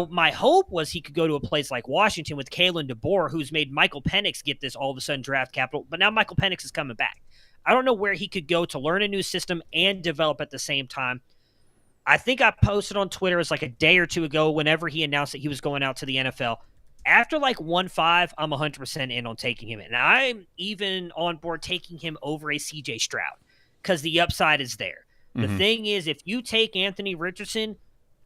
My hope was he could go to a place like Washington with Kalen DeBoer, who's made Michael Penix get this all of a sudden draft capital, but now Michael Penix is coming back. I don't know where he could go to learn a new system and develop at the same time. I think I posted on Twitter, it was like a day or two ago, whenever he announced that he was going out to the NFL. After like 1-5, I'm 100% in on taking him. And I'm even on board taking him over a CJ Stroud because the upside is there. The thing is, if you take Anthony Richardson,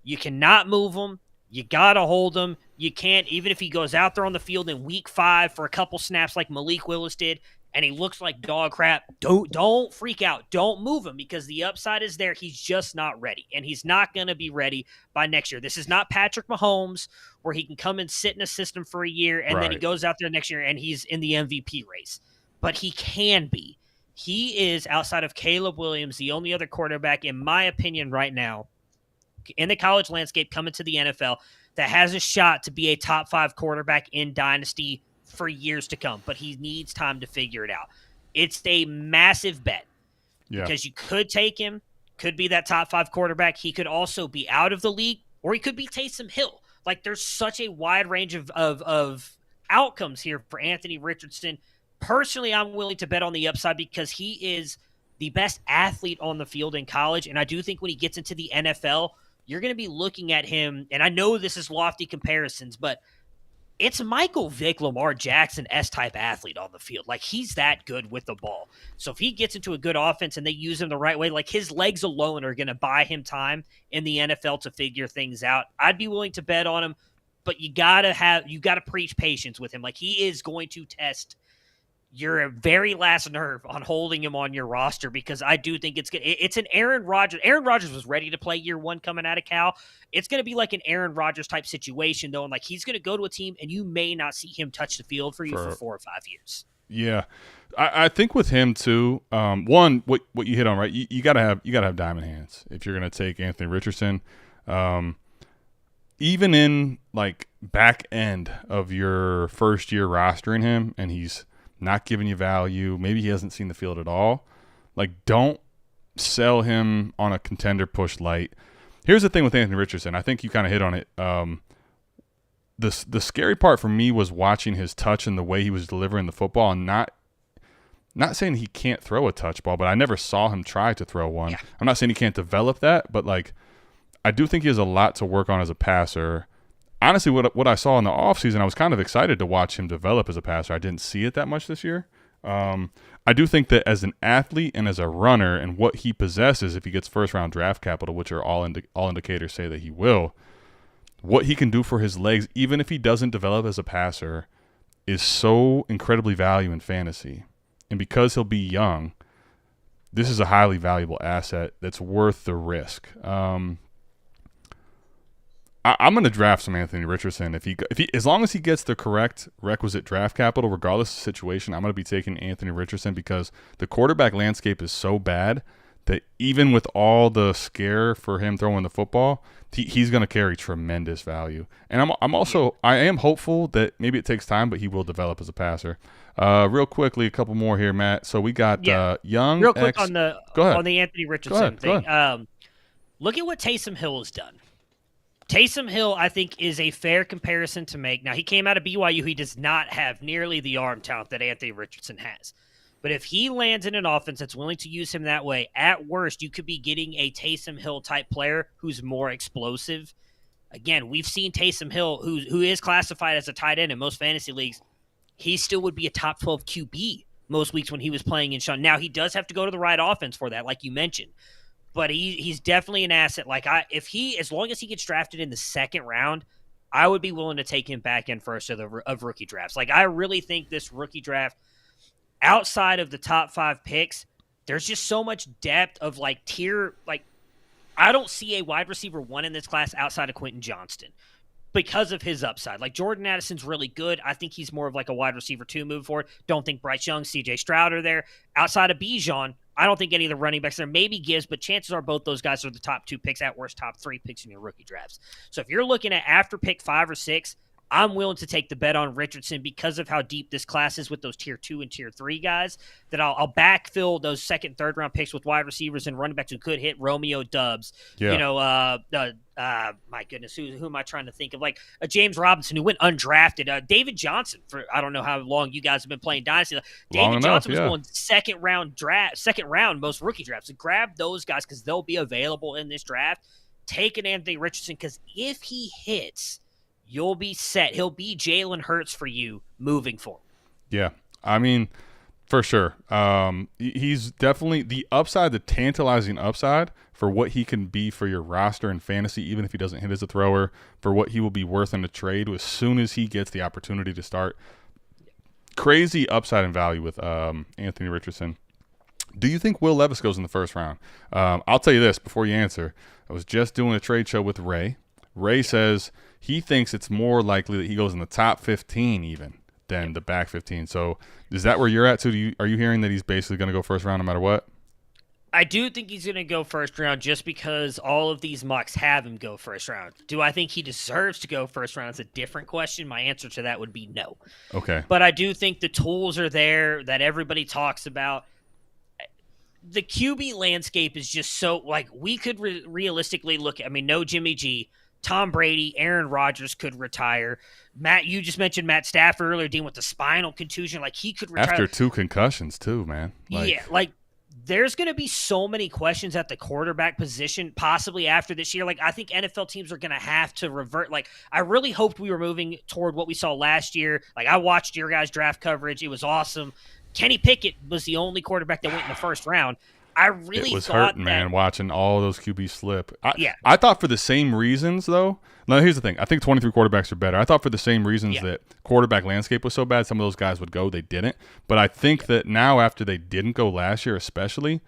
you cannot move him. You got to hold him. You can't, even if he goes out there on the field in week 5 for a couple snaps like Malik Willis did, and he looks like dog crap, don't freak out. Don't move him because the upside is there. He's just not ready, and he's not going to be ready by next year. This is not Patrick Mahomes where he can come and sit in a system for a year, and then he goes out there next year and he's in the MVP race. But he can be. He is, outside of Caleb Williams, the only other quarterback, in my opinion right now, in the college landscape coming to the NFL that has a shot to be a top 5 quarterback in Dynasty for years to come, but he needs time to figure it out. It's a massive bet because you could take him, could be that top 5 quarterback. He could also be out of the league, or he could be Taysom Hill. Like, there's such a wide range of outcomes here for Anthony Richardson. Personally, I'm willing to bet on the upside because he is the best athlete on the field in college, and I do think when he gets into the NFL, you're going to be looking at him, and I know this is lofty comparisons, but it's Michael Vick, Lamar Jackson S-type athlete on the field. Like, he's that good with the ball. So if he gets into a good offense and they use him the right way, like, his legs alone are going to buy him time in the NFL to figure things out. I'd be willing to bet on him, but you got to preach patience with him. Like, he is going to test your very last nerve on holding him on your roster, because I do think it's good. It's an Aaron Rodgers. Aaron Rodgers was ready to play year 1 coming out of Cal. It's going to be like an Aaron Rodgers type situation, though, and like, he's going to go to a team and you may not see him touch the field for you for 4 or 5 years. Yeah, I think with him too. One, what you hit on, right? You gotta have diamond hands if you're going to take Anthony Richardson. Even in like back end of your first year rostering him, and he's not giving you value, maybe he hasn't seen the field at all, like, don't sell him on a contender push light. Here's the thing with Anthony Richardson. I think you kind of hit on it. The scary part for me was watching his touch and the way he was delivering the football, and not saying he can't throw a touch ball, but I never saw him try to throw one. Yeah. I'm not saying he can't develop that, but like I do think he has a lot to work on as a passer. Honestly, what I saw in the offseason, I was kind of excited to watch him develop as a passer. I didn't see it that much this year. I do think that as an athlete and as a runner and what he possesses, if he gets first-round draft capital, which are all indicators say that he will, what he can do for his legs, even if he doesn't develop as a passer, is so incredibly valuable in fantasy. And because he'll be young, this is a highly valuable asset that's worth the risk. I'm going to draft some Anthony Richardson if he as long as he gets the correct requisite draft capital, regardless of the situation. I'm going to be taking Anthony Richardson because the quarterback landscape is so bad that even with all the scare for him throwing the football, he's going to carry tremendous value. And I am hopeful that maybe it takes time, but he will develop as a passer. Real quickly, a couple more here, Matt. So we got Young. Real quick on the Anthony Richardson thing. Go ahead. Look at what Taysom Hill has done. Taysom Hill, I think, is a fair comparison to make. Now, he came out of BYU. He does not have nearly the arm talent that Anthony Richardson has. But if he lands in an offense that's willing to use him that way, at worst, you could be getting a Taysom Hill-type player who's more explosive. Again, we've seen Taysom Hill, who is classified as a tight end in most fantasy leagues. He still would be a top 12 QB most weeks when he was playing in Sean. Now, he does have to go to the right offense for that, like you mentioned. But he's definitely an asset. As long as he gets drafted in the second round, I would be willing to take him back in first of rookie drafts. Like, I really think this rookie draft, outside of the top 5 picks, there's just so much depth of tier. I don't see a wide receiver 1 in this class outside of Quentin Johnston because of his upside. Like, Jordan Addison's really good. I think he's more of a wide receiver 2 move forward. Don't think Bryce Young, CJ Stroud are there. Outside of Bijan, I don't think any of the running backs there. Maybe Gibbs, but chances are both those guys are the top 2 picks, at worst top 3 picks in your rookie drafts. So if you're looking at after pick 5 or 6, I'm willing to take the bet on Richardson because of how deep this class is with those tier 2 and tier 3 guys, that I'll backfill those second, third round picks with wide receivers and running backs who could hit Romeo Dubs. Yeah. My goodness, who am I trying to think of? A James Robinson who went undrafted. David Johnson, for I don't know how long you guys have been playing Dynasty. David Johnson was going second round most rookie drafts. So grab those guys because they'll be available in this draft. Take an Anthony Richardson because if he hits, you'll be set. He'll be Jalen Hurts for you moving forward. Yeah, I mean, for sure. He's definitely the upside, the tantalizing upside for what he can be for your roster in fantasy, even if he doesn't hit as a thrower, for what he will be worth in a trade as soon as he gets the opportunity to start. Crazy upside and value with Anthony Richardson. Do you think Will Levis goes in the first round? I'll tell you this before you answer. I was just doing a trade show with Ray. Ray says he thinks it's more likely that he goes in the top 15 even than the back 15. So is that where you're at too? Are you hearing that he's basically going to go first round no matter what? I do think he's going to go first round just because all of these mocks have him go first round. Do I think he deserves to go first round? It's a different question. My answer to that would be no. Okay. But I do think the tools are there that everybody talks about. The QB landscape is just so, we could realistically look at, no Jimmy G, Tom Brady, Aaron Rodgers could retire. Matt, you just mentioned Matt Stafford earlier dealing with the spinal contusion. He could retire. After 2 concussions too, man. There's going to be so many questions at the quarterback position possibly after this year. I think NFL teams are going to have to revert. I really hoped we were moving toward what we saw last year. I watched your guys' draft coverage. It was awesome. Kenny Pickett was the only quarterback that went in the first round. I really it was thought hurting, man, watching all those QBs slip. Yeah. I thought for the same reasons, though. Now, here's the thing. I think 23 quarterbacks are better. I thought for the same reasons that quarterback landscape was so bad, some of those guys would go. They didn't. But I think that now after they didn't go last year especially,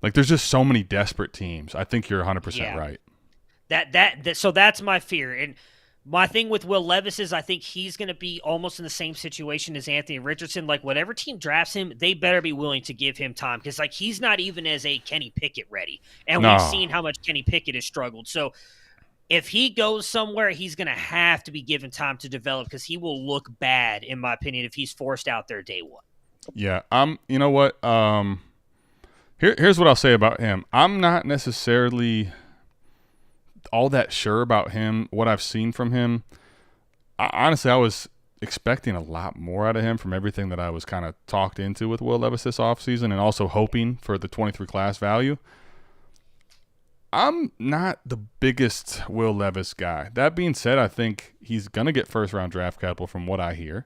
there's just so many desperate teams. I think you're 100% right. So that's my fear. And my thing with Will Levis is I think he's going to be almost in the same situation as Anthony Richardson. Whatever team drafts him, they better be willing to give him time because, he's not even as a Kenny Pickett ready. And we've seen how much Kenny Pickett has struggled. So if he goes somewhere, he's going to have to be given time to develop because he will look bad, in my opinion, if he's forced out there day one. Yeah. You know what? Here's what I'll say about him. I'm not necessarily all that sure about him, what I've seen from him. Honestly, I was expecting a lot more out of him from everything that I was kind of talked into with Will Levis this offseason, and also hoping for the 23 class value. I'm not the biggest Will Levis guy. That being said, I think he's going to get first-round draft capital from what I hear.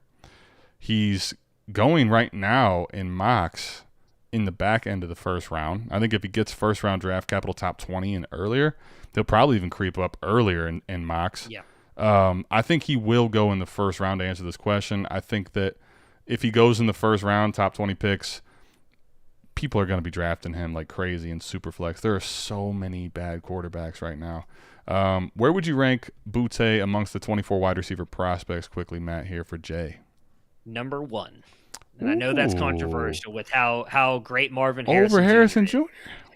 He's going right now in mocks in the back end of the first round. I think if he gets first-round draft capital top 20 and earlier, they'll probably even creep up earlier in mocks. Yeah. I think he will go in the first round to answer this question. I think that if he goes in the first round, top 20 picks, people are going to be drafting him like crazy in Superflex. There are so many bad quarterbacks right now. Where would you rank Boutte amongst the 24 wide receiver prospects quickly, Matt, here for Jay? Number 1. And I know that's controversial with how great Marvin Harrison over Harrison Jr. Jr.?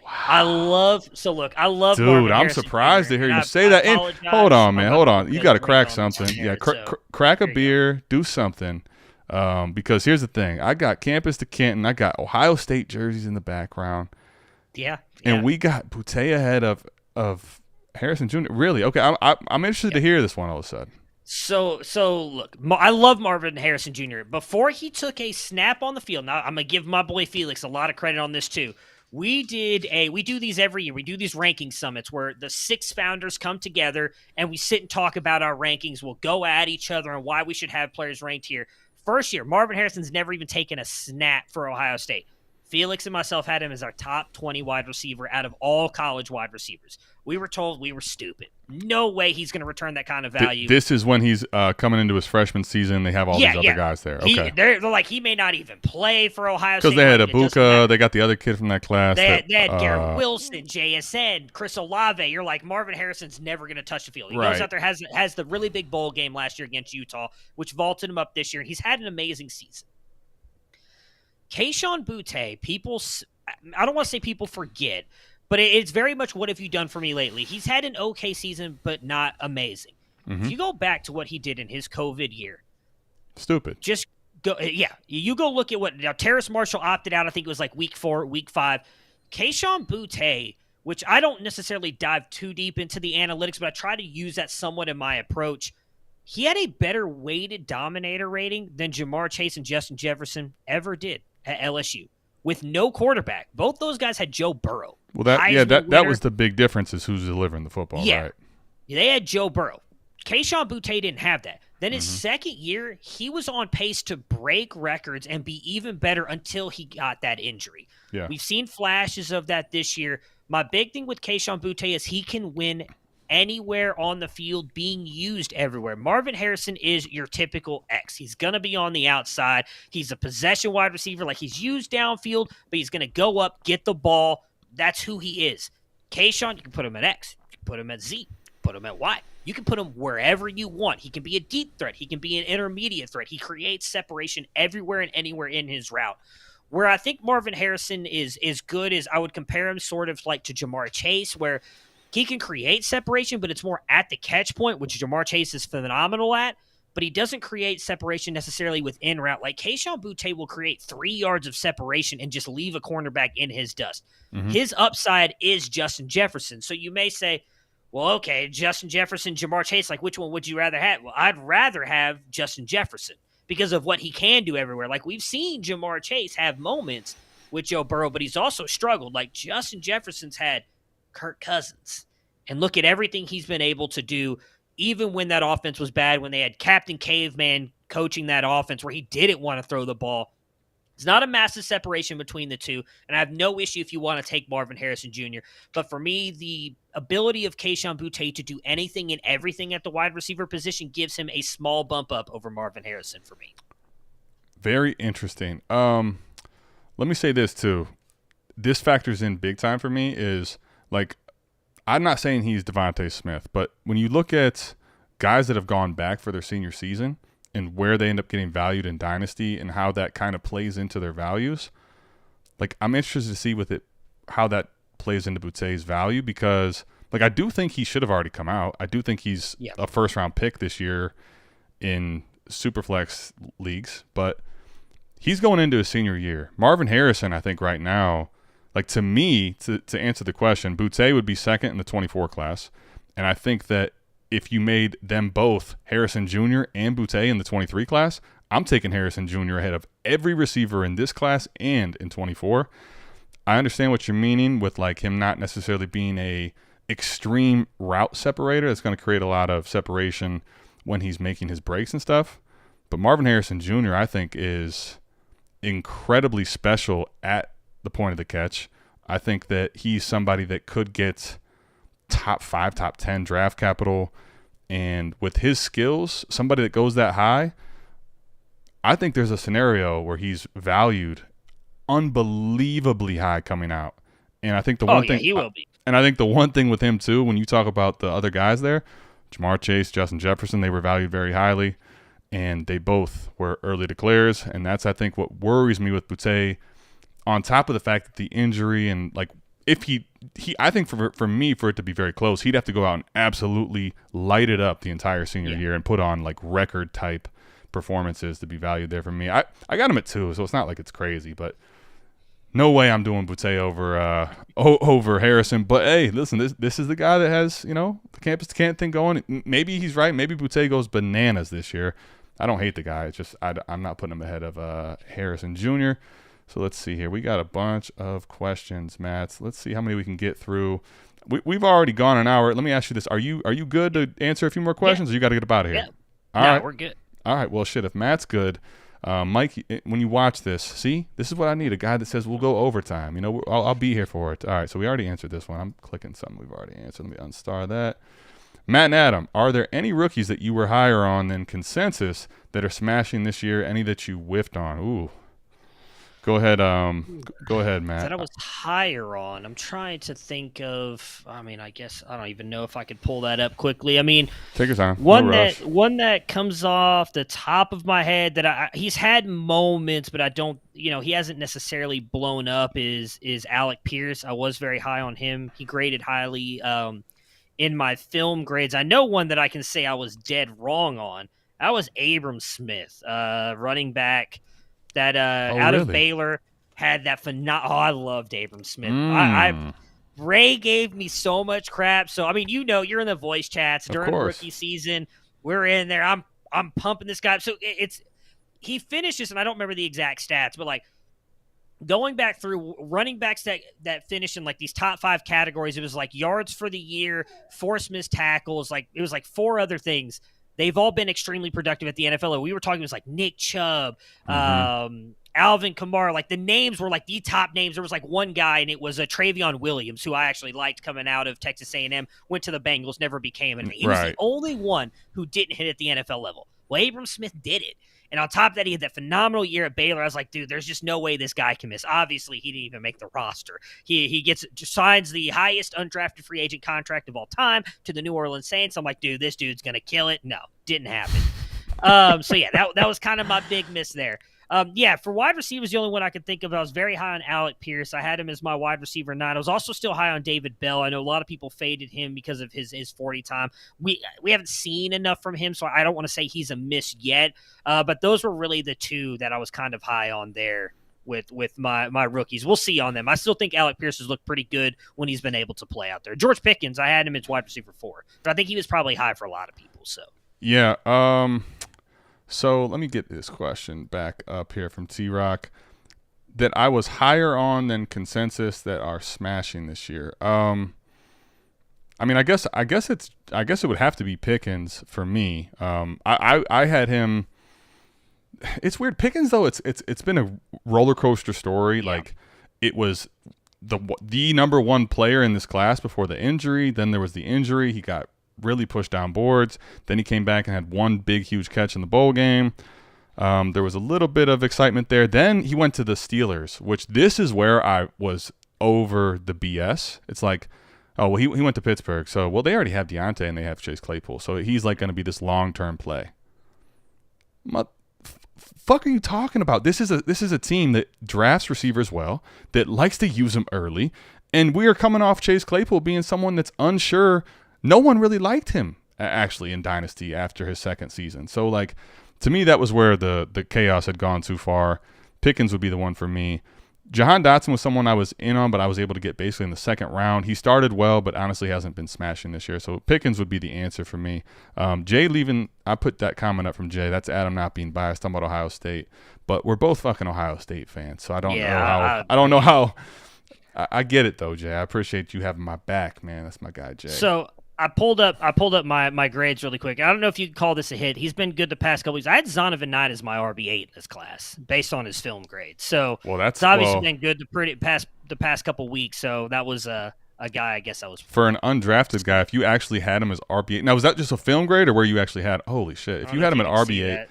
Wow. I love Dude, Marvin I'm Harrison surprised Jr. to hear you And say that. And hold on, man. Hold on. You got to crack on something. Yeah, so crack a beer. Do something. Because here's the thing. I got Campus to Canton. I got Ohio State jerseys in the background. Yeah. And we got Boutte ahead of Harrison Jr. Really? Okay, I'm interested to hear this one all of a sudden. So look, I love Marvin Harrison Jr. Before he took a snap on the field, now I'm going to give my boy Felix a lot of credit on this too. We do these every year. We do these ranking summits where the 6 founders come together and we sit and talk about our rankings. We'll go at each other and why we should have players ranked here. First year, Marvin Harrison's never even taken a snap for Ohio State. Felix and myself had him as our top 20 wide receiver out of all college wide receivers. We were told we were stupid. No way he's going to return that kind of value. This is when he's coming into his freshman season. They have all these other guys there. Okay. They're like, he may not even play for Ohio State. Because they had Abuka. They got the other kid from that class. They had Garrett Wilson, JSN, Chris Olave. You're like, Marvin Harrison's never going to touch the field. He goes out there, has the really big bowl game last year against Utah, which vaulted him up this year. He's had an amazing season. Kayshon Boutte, I don't want to say people forget, but it's very much what have you done for me lately. He's had an okay season, but not amazing. Mm-hmm. If you go back to what he did in his COVID year. Stupid. Just go, you go look at what, now Terrace Marshall opted out, I think it was like week 4, week 5. Kayshon Boutte, which I don't necessarily dive too deep into the analytics, but I try to use that somewhat in my approach. He had a better weighted dominator rating than Jamar Chase and Justin Jefferson ever did at LSU with no quarterback. Both those guys had Joe Burrow. Well, that was the big difference is who's delivering the football, right? They had Joe Burrow. Kayshon Boutte didn't have that. Then his second year, he was on pace to break records and be even better until he got that injury. Yeah. We've seen flashes of that this year. My big thing with Kayshon Boutte is he can win anywhere on the field, being used everywhere. Marvin Harrison is your typical X. He's going to be on the outside. He's a possession wide receiver. Like, he's used downfield, but he's going to go up, get the ball. That's who he is. Kayshon, you can put him at X. You can put him at Z. Put him at Y. You can put him wherever you want. He can be a deep threat. He can be an intermediate threat. He creates separation everywhere and anywhere in his route. Where I think Marvin Harrison is good is I would compare him sort of like to Jamar Chase, where he can create separation, but it's more at the catch point, which Jamar Chase is phenomenal at, but he doesn't create separation necessarily within route. Like, Kayshon Boutte will create 3 yards of separation and just leave a cornerback in his dust. Mm-hmm. His upside is Justin Jefferson. So you may say, well, okay, Justin Jefferson, Jamar Chase, like, which one would you rather have? Well, I'd rather have Justin Jefferson because of what he can do everywhere. Like, we've seen Jamar Chase have moments with Joe Burrow, but he's also struggled. Like, Justin Jefferson's had Kirk Cousins. And look at everything he's been able to do, even when that offense was bad, when they had Captain Caveman coaching that offense where he didn't want to throw the ball. It's not a massive separation between the two, and I have no issue if you want to take Marvin Harrison Jr. But for me, the ability of Kayshon Boutte to do anything and everything at the wide receiver position gives him a small bump up over Marvin Harrison for me. Very interesting. Let me say this too. This factors in big time for me is, like, I'm not saying he's Devontae Smith, but when you look at guys that have gone back for their senior season and where they end up getting valued in Dynasty and how that kind of plays into their values, like, I'm interested to see with it how that plays into Boutte's value because, like, I do think he should have already come out. I do think he's a first-round pick this year in Superflex leagues, but he's going into his senior year. Marvin Harrison, I think right now, like, to me, to answer the question, Boutte would be second in the 24 class. And I think that if you made them both Harrison Jr. and Boutte in the 23 class, I'm taking Harrison Jr. ahead of every receiver in this class and in 24. I understand what you're meaning with like him not necessarily being a extreme route separator. That's going to create a lot of separation when he's making his breaks and stuff. But Marvin Harrison Jr., I think, is incredibly special at the point of the catch. I think that he's somebody that could get top 5, top 10 draft capital. And with his skills, somebody that goes that high, I think there's a scenario where he's valued unbelievably high coming out. And I think the one thing he will be. And I think the one thing with him too, when you talk about the other guys there, Jamar Chase, Justin Jefferson, they were valued very highly, and they both were early declares. And that's, I think, what worries me with Boutte, on top of the fact that the injury and like if he I think for me, for it to be very close, he'd have to go out and absolutely light it up the entire senior year and put on like record type performances to be valued there for me. I got him at 2, so it's not like it's crazy, but no way I'm doing Boutte over Harrison. But hey, listen, this is the guy that has, the campus to Canton thing going. Maybe he's right. Maybe Boutte goes bananas this year. I don't hate the guy. It's just I'm not putting him ahead of Harrison Jr. So let's see here. We got a bunch of questions, Matt. Let's see how many we can get through. We've already gone an hour. Let me ask you this: Are you good to answer a few more questions, or you got to get up out of here? Yeah. All right, we're good. All right. Well, shit. If Matt's good, Mike, when you watch this, see, this is what I need: a guy that says we'll go overtime. I'll be here for it. All right. So we already answered this one. I'm clicking something we've already answered. Let me unstar that. Matt and Adam, are there any rookies that you were higher on than consensus that are smashing this year? Any that you whiffed on? Ooh. Go ahead, Matt. That I was higher on. I'm trying to think of. I guess I don't even know if I could pull that up quickly. Take your time. One that comes off the top of my head that he's had moments, but I don't. He hasn't necessarily blown up. Is Alec Pierce? I was very high on him. He graded highly in my film grades. I know one that I can say I was dead wrong on. That was Abram Smith, running back. That out of Baylor had that phenomenal. I loved Abram Smith. Ray gave me so much crap. So you're in the voice chats during rookie season. We're in there. I'm pumping this guy. So he finishes, and I don't remember the exact stats, but like going back through running backs that finish in like these top 5 categories, it was like yards for the year, forced missed tackles, like it was like 4 other things. They've all been extremely productive at the NFL. We were talking, it was like Nick Chubb, Alvin Kamara. Like the names were like the top names. There was like one guy, and it was Travion Williams, who I actually liked coming out of Texas A&M, went to the Bengals, never became anything. He was the only one who didn't hit at the NFL level. Well, Abram Smith did it. And on top of that, he had that phenomenal year at Baylor. I was like, dude, there's just no way this guy can miss. Obviously, he didn't even make the roster. He signs the highest undrafted free agent contract of all time to the New Orleans Saints. I'm like, dude, this dude's going to kill it. No, didn't happen. That was kind of my big miss there. For wide receivers, the only one I could think of, I was very high on Alec Pierce. I had him as my wide receiver 9. I was also still high on David Bell. I know a lot of people faded him because of his 40 time. We haven't seen enough from him, so I don't want to say he's a miss yet. But those were really the 2 that I was kind of high on there with my rookies. We'll see on them. I still think Alec Pierce has looked pretty good when he's been able to play out there. George Pickens, I had him as wide receiver 4, but I think he was probably high for a lot of people. So yeah. So let me get this question back up here from T-Rock that I was higher on than consensus that are smashing this year. I guess it would have to be Pickens for me. I had him. It's weird. Pickens though, it's been a roller coaster story. Yeah. Like it was the number 1 player in this class before the injury. Then there was the injury. He got really pushed down boards. Then he came back and had one big, huge catch in the bowl game. There was a little bit of excitement there. Then he went to the Steelers, which this is where I was over the BS. It's like, oh, well, he went to Pittsburgh. So, well, they already have Deontay and they have Chase Claypool. So he's like going to be this long-term play. What fuck are you talking about? This is a team that drafts receivers well, that likes to use them early. And we are coming off Chase Claypool being someone that's unsure. No one really liked him, actually, in Dynasty after his second season. So, like, to me, that was where the chaos had gone too far. Pickens would be the one for me. Jahan Dotson was someone I was in on, but I was able to get basically in the second round. He started well, but honestly hasn't been smashing this year. So Pickens would be the answer for me. Jay leaving, I put that comment up from Jay. That's Adam not being biased. I'm about Ohio State, but we're both fucking Ohio State fans. So I don't know how. I get it though, Jay. I appreciate you having my back, man. That's my guy, Jay. So I pulled up my grades really quick. I don't know if you could call this a hit. He's been good the past couple weeks. I had Zonovan Knight as my RB8 in this class based on his film grade. So it's obviously been good the past couple weeks. So that was a guy I guess I was for an undrafted guy. If you actually had him as RB8, now was that just a film grade or where you actually had? Holy shit! If you had him at RB8.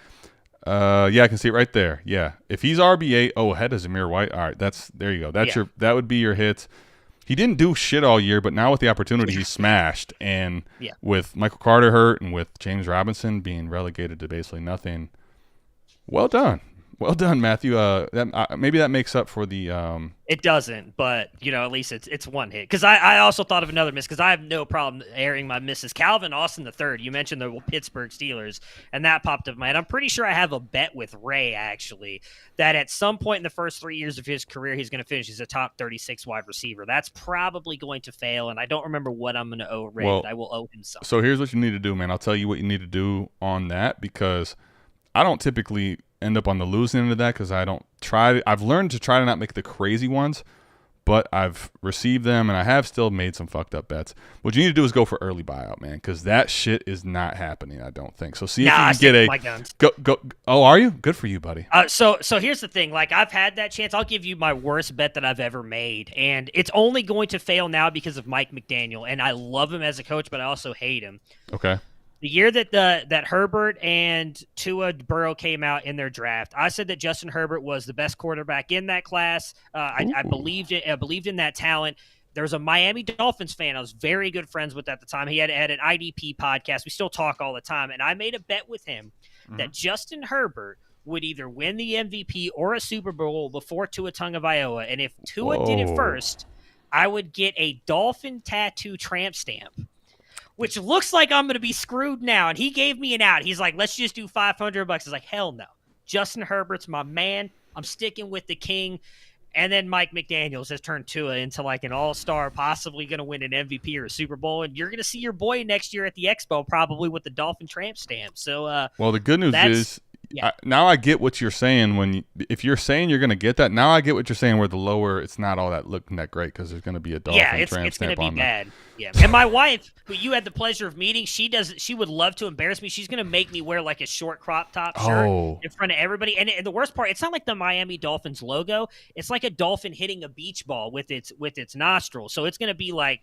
Yeah, I can see it right there. Yeah, if he's RB8, ahead of Zamir White. All right, there you go. That would be your hits. He didn't do shit all year, but now with the opportunity, he smashed. And with Michael Carter hurt and with James Robinson being relegated to basically nothing, well done. Well done, Matthew. Maybe that makes up for the. It doesn't, but at least it's one hit. Because I also thought of another miss. Because I have no problem airing my misses. Calvin Austin III. You mentioned the Pittsburgh Steelers, and that popped up in my head. I'm pretty sure I have a bet with Ray actually that at some point in the first 3 years of his career, he's going to finish as a top 36 wide receiver. That's probably going to fail, and I don't remember what I'm going to owe Ray. But I will owe him something. So here's what you need to do, man. I'll tell you what you need to do on that because I don't typically end up on the losing end of that because I've learned to try to not make the crazy ones, but I've received them and I have still made some fucked up bets. What you need to do is go for early buyout, man, because that shit is not happening, I don't think. So see if you can get a go. Oh, are you? Good for you, buddy. So here's the thing. Like, I've had that chance. I'll give you my worst bet that I've ever made, and it's only going to fail now because of Mike McDaniel, and I love him as a coach, but I also hate him. Okay. The year that Herbert and Tua Burrow came out in their draft, I said that Justin Herbert was the best quarterback in that class. I believed in that talent. There was a Miami Dolphins fan I was very good friends with at the time. He had an IDP podcast. We still talk all the time, and I made a bet with him that Justin Herbert would either win the MVP or a Super Bowl before Tua Tagovailoa. And if Tua did it first, I would get a Dolphin tattoo tramp stamp, which looks like I'm going to be screwed now. And he gave me an out. He's like, let's just do $500. I was like, hell no. Justin Herbert's my man. I'm sticking with the king. And then Mike McDaniels has turned Tua into like an all-star, possibly going to win an MVP or a Super Bowl. And you're going to see your boy next year at the Expo, probably with the Dolphin tramp stamp. So, well, the good news is now I get what you're saying. If you're saying you're going to get that, now I get what you're saying where the lower, it's not all that looking that great because there's going to be a Dolphin tramp stamp on it's going to be bad. Yeah. And my wife, who you had the pleasure of meeting, she would love to embarrass me. She's going to make me wear like a short crop top shirt in front of everybody. And the worst part, it's not like the Miami Dolphins logo. It's like a dolphin hitting a beach ball with its nostrils. So it's going to be like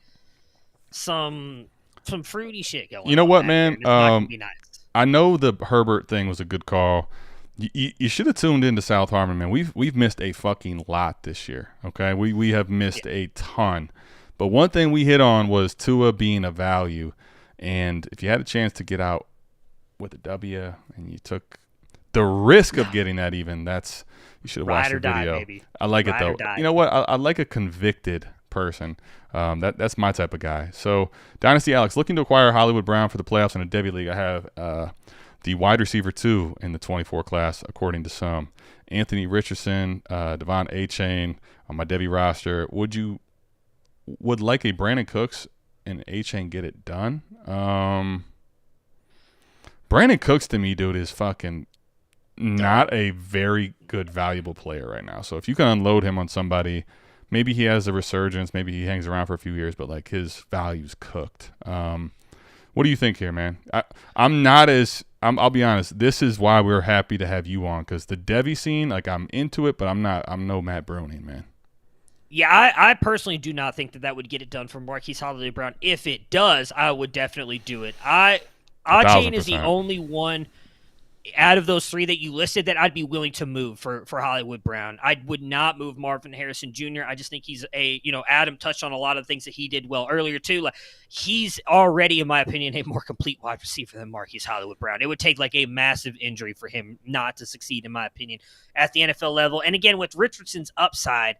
some fruity shit going on. You know what, man? It's not going to be nice. I know the Herbert thing was a good call. You should have tuned into South Harmon, man. We've missed a fucking lot this year. Okay, we have missed a ton. But one thing we hit on was Tua being a value, and if you had a chance to get out with a W and you took the risk of getting that, you should have watched the video. Baby. I like it though. You know what? I like a convicted person. That's my type of guy. So Dynasty Alex looking to acquire Hollywood Brown for the playoffs in a Devy league. I have the wide receiver 2 in the 24 class, according to some. Anthony Richardson, Devon A-Chain on my Devy roster. Would like a Brandon Cooks and A-Chain get it done? Brandon Cooks to me, dude, is fucking not a very good, valuable player right now. So if you can unload him on somebody, maybe he has a resurgence, maybe he hangs around for a few years, but like his value's cooked. What do you think here, man? I'll be honest. This is why we're happy to have you on, because the Devy scene, like I'm into it, but I'm no Matt Breuning, man. Yeah, I personally do not think that would get it done for Marquise Hollywood Brown. If it does, I would definitely do it. A-Chain is the only one out of those 3 that you listed that I'd be willing to move for Hollywood Brown. I would not move Marvin Harrison Jr. I just think he's Adam touched on a lot of things that he did well earlier too. Like, he's already, in my opinion, a more complete wide receiver than Marquise Hollywood Brown. It would take like a massive injury for him not to succeed, in my opinion, at the NFL level. And again, with Richardson's upside,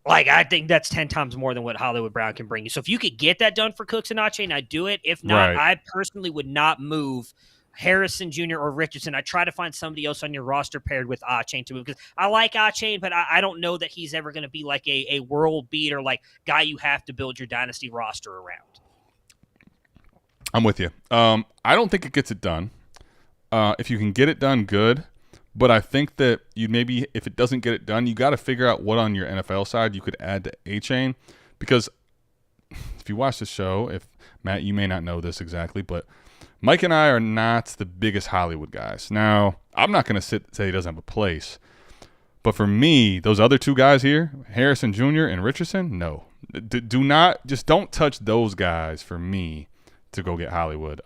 like, I think that's 10 times more than what Hollywood Brown can bring you. So if you could get that done for Cooks and A-Chain, I'd do it. If not, I personally would not move Harrison Jr. or Richardson. I try to find somebody else on your roster paired with Achane to move because I like Achane, but I don't know that he's ever going to be like a world beater, like guy you have to build your dynasty roster around. I'm with you. I don't think it gets it done. If you can get it done, good. But I think that you maybe, if it doesn't get it done, you got to figure out what on your NFL side you could add to Achane. Because if you watch the show, if Matt, you may not know this exactly, but Mike and I are not the biggest Hollywood guys. Now, I'm not going to say he doesn't have a place. But for me, those other two guys here, Harrison Jr. and Richardson, no. Don't touch those guys for me to go get Hollywood.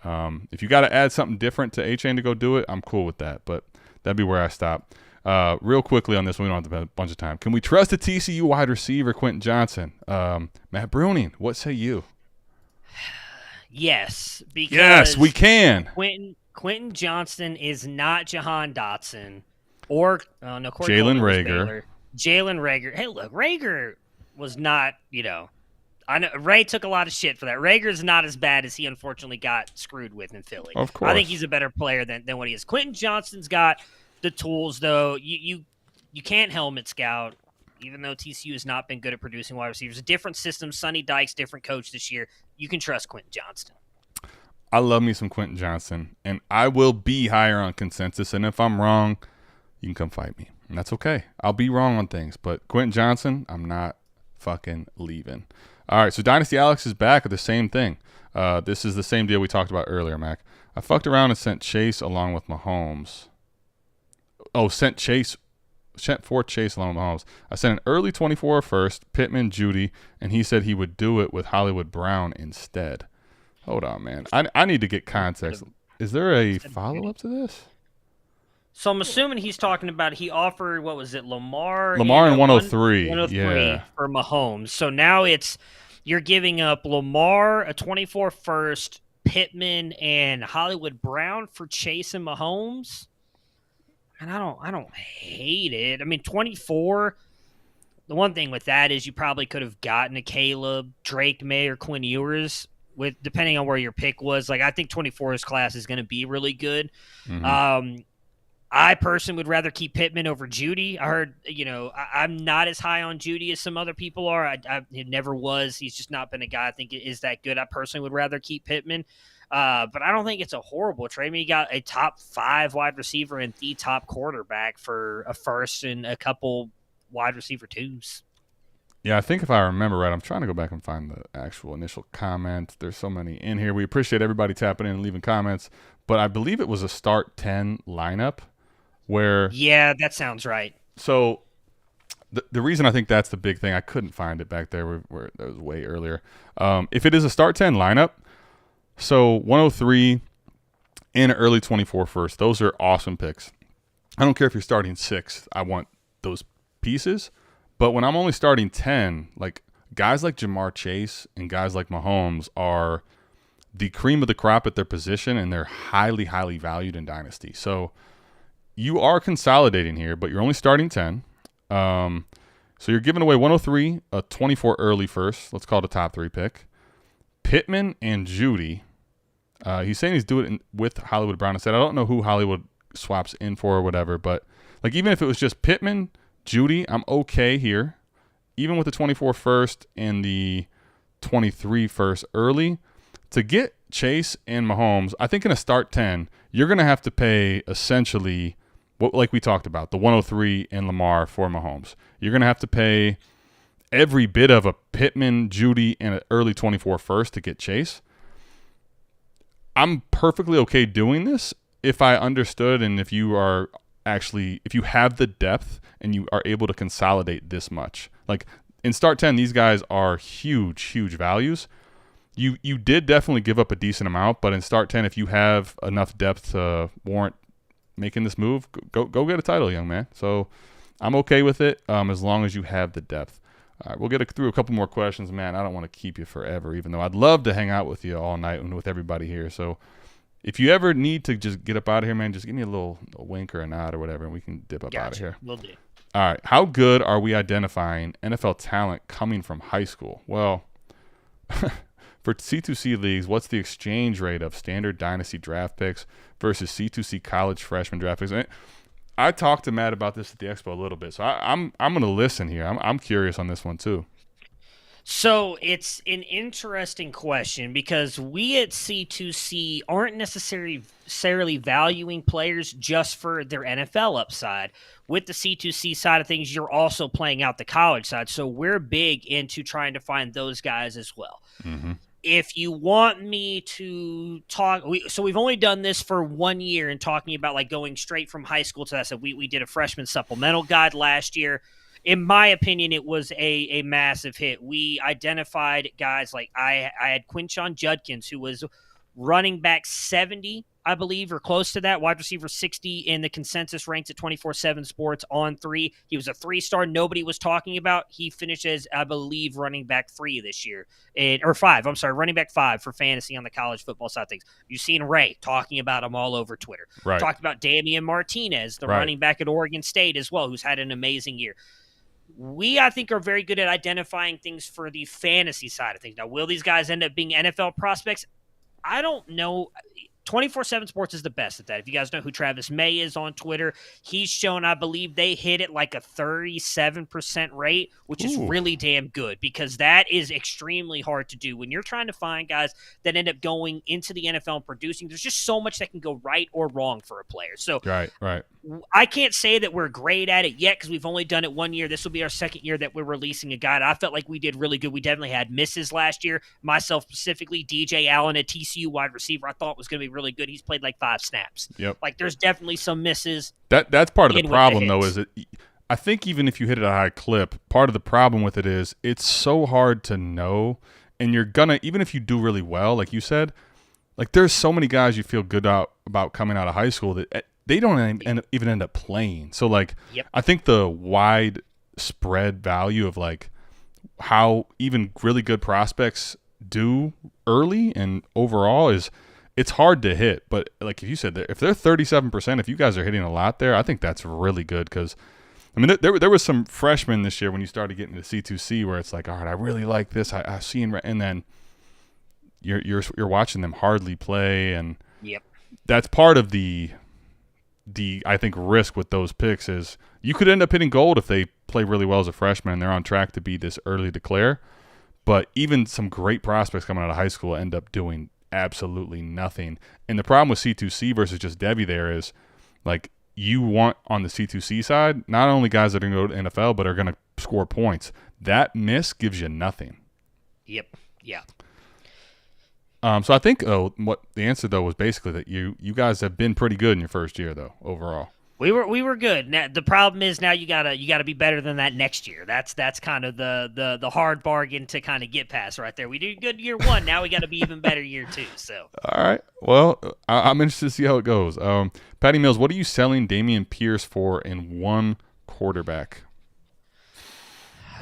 If you got to add something different to Achane to go do it, I'm cool with that. But that'd be where I stop. Real quickly on this one, we don't have to spend a bunch of time. Can we trust a TCU wide receiver, Quentin Johnson? Matt Breuning, what say you? Yes, because yes, we can. Quentin Johnston is not Jahan Dotson or Jalen Reagor. Jalen Reagor. Hey, look, Reagor was not, I know Ray took a lot of shit for that. Rager's not as bad as he unfortunately got screwed with in Philly. Of course. I think he's a better player than what he is. Quentin Johnston's got the tools, though. You can't helmet scout, even though TCU has not been good at producing wide receivers. A different system. Sonny Dykes, different coach this year. You can trust Quentin Johnston. I love me some Quentin Johnson, and I will be higher on consensus. And if I'm wrong, you can come fight me. And that's okay. I'll be wrong on things. But Quentin Johnson, I'm not fucking leaving. All right, so Dynasty Alex is back with the same thing. This is the same deal we talked about earlier, Mac. I fucked around and sent Chase along with Mahomes. Sent for Chase along with Mahomes. I sent an early 24 first, Pittman, Judy, and he said he would do it with Hollywood Brown instead. Hold on, man. I need to get context. Is there a follow-up to this? So I'm assuming he's talking about he offered, what was it, Lamar in 103. 103 yeah. for Mahomes. So now you're giving up Lamar, a 24 first, Pittman, and Hollywood Brown for Chase and Mahomes. And I don't hate it. I mean, 24. The one thing with that is you probably could have gotten a Caleb, Drake May, or Quinn Ewers depending on where your pick was. Like, I think 24's class is going to be really good. Mm-hmm. I personally would rather keep Pittman over Judy. I heard, I'm not as high on Judy as some other people are. It never was. He's just not been a guy I think is that good. I personally would rather keep Pittman. But I don't think it's a horrible trade. I mean, you got a top 5 wide receiver and the top quarterback for a first and a couple wide receiver 2s. Yeah, I think if I remember right, I'm trying to go back and find the actual initial comment. There's so many in here. We appreciate everybody tapping in and leaving comments. But I believe it was a start 10 lineup where... Yeah, that sounds right. So the reason I think that's the big thing, I couldn't find it back there where that was way earlier. If it is a start 10 lineup, so 103 and early 24 first, those are awesome picks. I don't care if you're starting 6th. I want those pieces. But when I'm only starting 10, like guys like Jamar Chase and guys like Mahomes are the cream of the crop at their position, and they're highly, highly valued in Dynasty. So you are consolidating here, but you're only starting 10. So you're giving away 103, a 24 early first. Let's call it a top 3 pick. Pittman and Judy. He's saying he's doing it with Hollywood Brown instead. I don't know who Hollywood swaps in for or whatever, but like even if it was just Pittman, Judy, I'm okay here. Even with the 24 first and the 23 first early, to get Chase and Mahomes, I think in a start 10, you're going to have to pay essentially what, like we talked about, the 103 and Lamar for Mahomes. You're going to have to pay every bit of a Pittman, Judy, and an early 24 first to get Chase. I'm perfectly okay doing this if I understood and if you are actually, if you have the depth and you are able to consolidate this much. Like in start 10, these guys are huge, huge values. You did definitely give up a decent amount, but in start 10, if you have enough depth to warrant making this move, go get a title, young man. So I'm okay with it as long as you have the depth. All right, we'll get through a couple more questions, man. I don't want to keep you forever, even though I'd love to hang out with you all night and with everybody here. So if you ever need to just get up out of here, man, just give me a wink or a nod or whatever, and we can dip up out of here. Will do. All right, how good are we identifying NFL talent coming from high school? Well, for C2C leagues, what's the exchange rate of standard Dynasty draft picks versus C2C college freshman draft picks? And I talked to Matt about this at the Expo a little bit, so I'm going to listen here. I'm curious on this one too. So it's an interesting question because we at C2C aren't necessarily valuing players just for their NFL upside. With the C2C side of things, you're also playing out the college side. So we're big into trying to find those guys as well. Mm-hmm. If you want me to talk, so we've only done this for 1 year and talking about like going straight from high school to that. So we did a freshman supplemental guide last year. In my opinion, it was a massive hit. We identified guys like I had Quinshon Judkins, who was running back 70, I believe, or close to that, wide receiver 60 in the consensus ranks at 24/7 Sports on 3. He was a 3-star nobody was talking about. He finished as, I believe, running back 3 this year. Or 5, I'm sorry, running back 5 for fantasy on the college football side of things. You've seen Ray talking about him all over Twitter. Right. Talked about Damian Martinez, the running back at Oregon State as well, who's had an amazing year. We, I think, are very good at identifying things for the fantasy side of things. Now, will these guys end up being NFL prospects? I don't know. 24/7 Sports is the best at that. If you guys know who Travis May is on Twitter, he's shown, I believe, they hit it like a 37% rate, which is really damn good because that is extremely hard to do. When you're trying to find guys that end up going into the NFL and producing, there's just so much that can go right or wrong for a player. So right. I can't say that we're great at it yet because we've only done it 1 year. This will be our second year that we're releasing a guide. I felt like we did really good. We definitely had misses last year. Myself specifically, DJ Allen, a TCU wide receiver, I thought was going to be really good. He's played like 5 snaps. Yep. Like there's definitely some misses. That's part of the problem, though, is that I think even if you hit it at a high clip, part of the problem with it is it's so hard to know, and you're gonna, even if you do really well, like you said, like there's so many guys you feel good about coming out of high school that they don't even end up playing. So like, I think the wide spread value of like how even really good prospects do early and overall is, it's hard to hit. But like you said, if they're 37%, if you guys are hitting a lot there, I think that's really good because, I mean, there was some freshmen this year when you started getting to C2C where it's like, all right, I really like this. I've seen, and then you're watching them hardly play, and that's part of the I think risk with those picks is you could end up hitting gold if they play really well as a freshman and they're on track to be this early declare. But even some great prospects coming out of high school end up doing absolutely nothing. And the problem with C2C versus just Debbie there is like you want on the C2C side not only guys that are going to go to NFL but are going to score points. That gives you nothing. Yeah. So I think what the answer though was basically that you guys have been pretty good in your first year though overall. We were good. Now the problem is now you gotta be better than that next year. That's kind of the hard bargain to kind of get past right there. We did good year 1. Now we got to be even better year 2. So all right. Well, I'm interested to see how it goes. Patty Mills, what are you selling Damian Pierce for in one quarterback?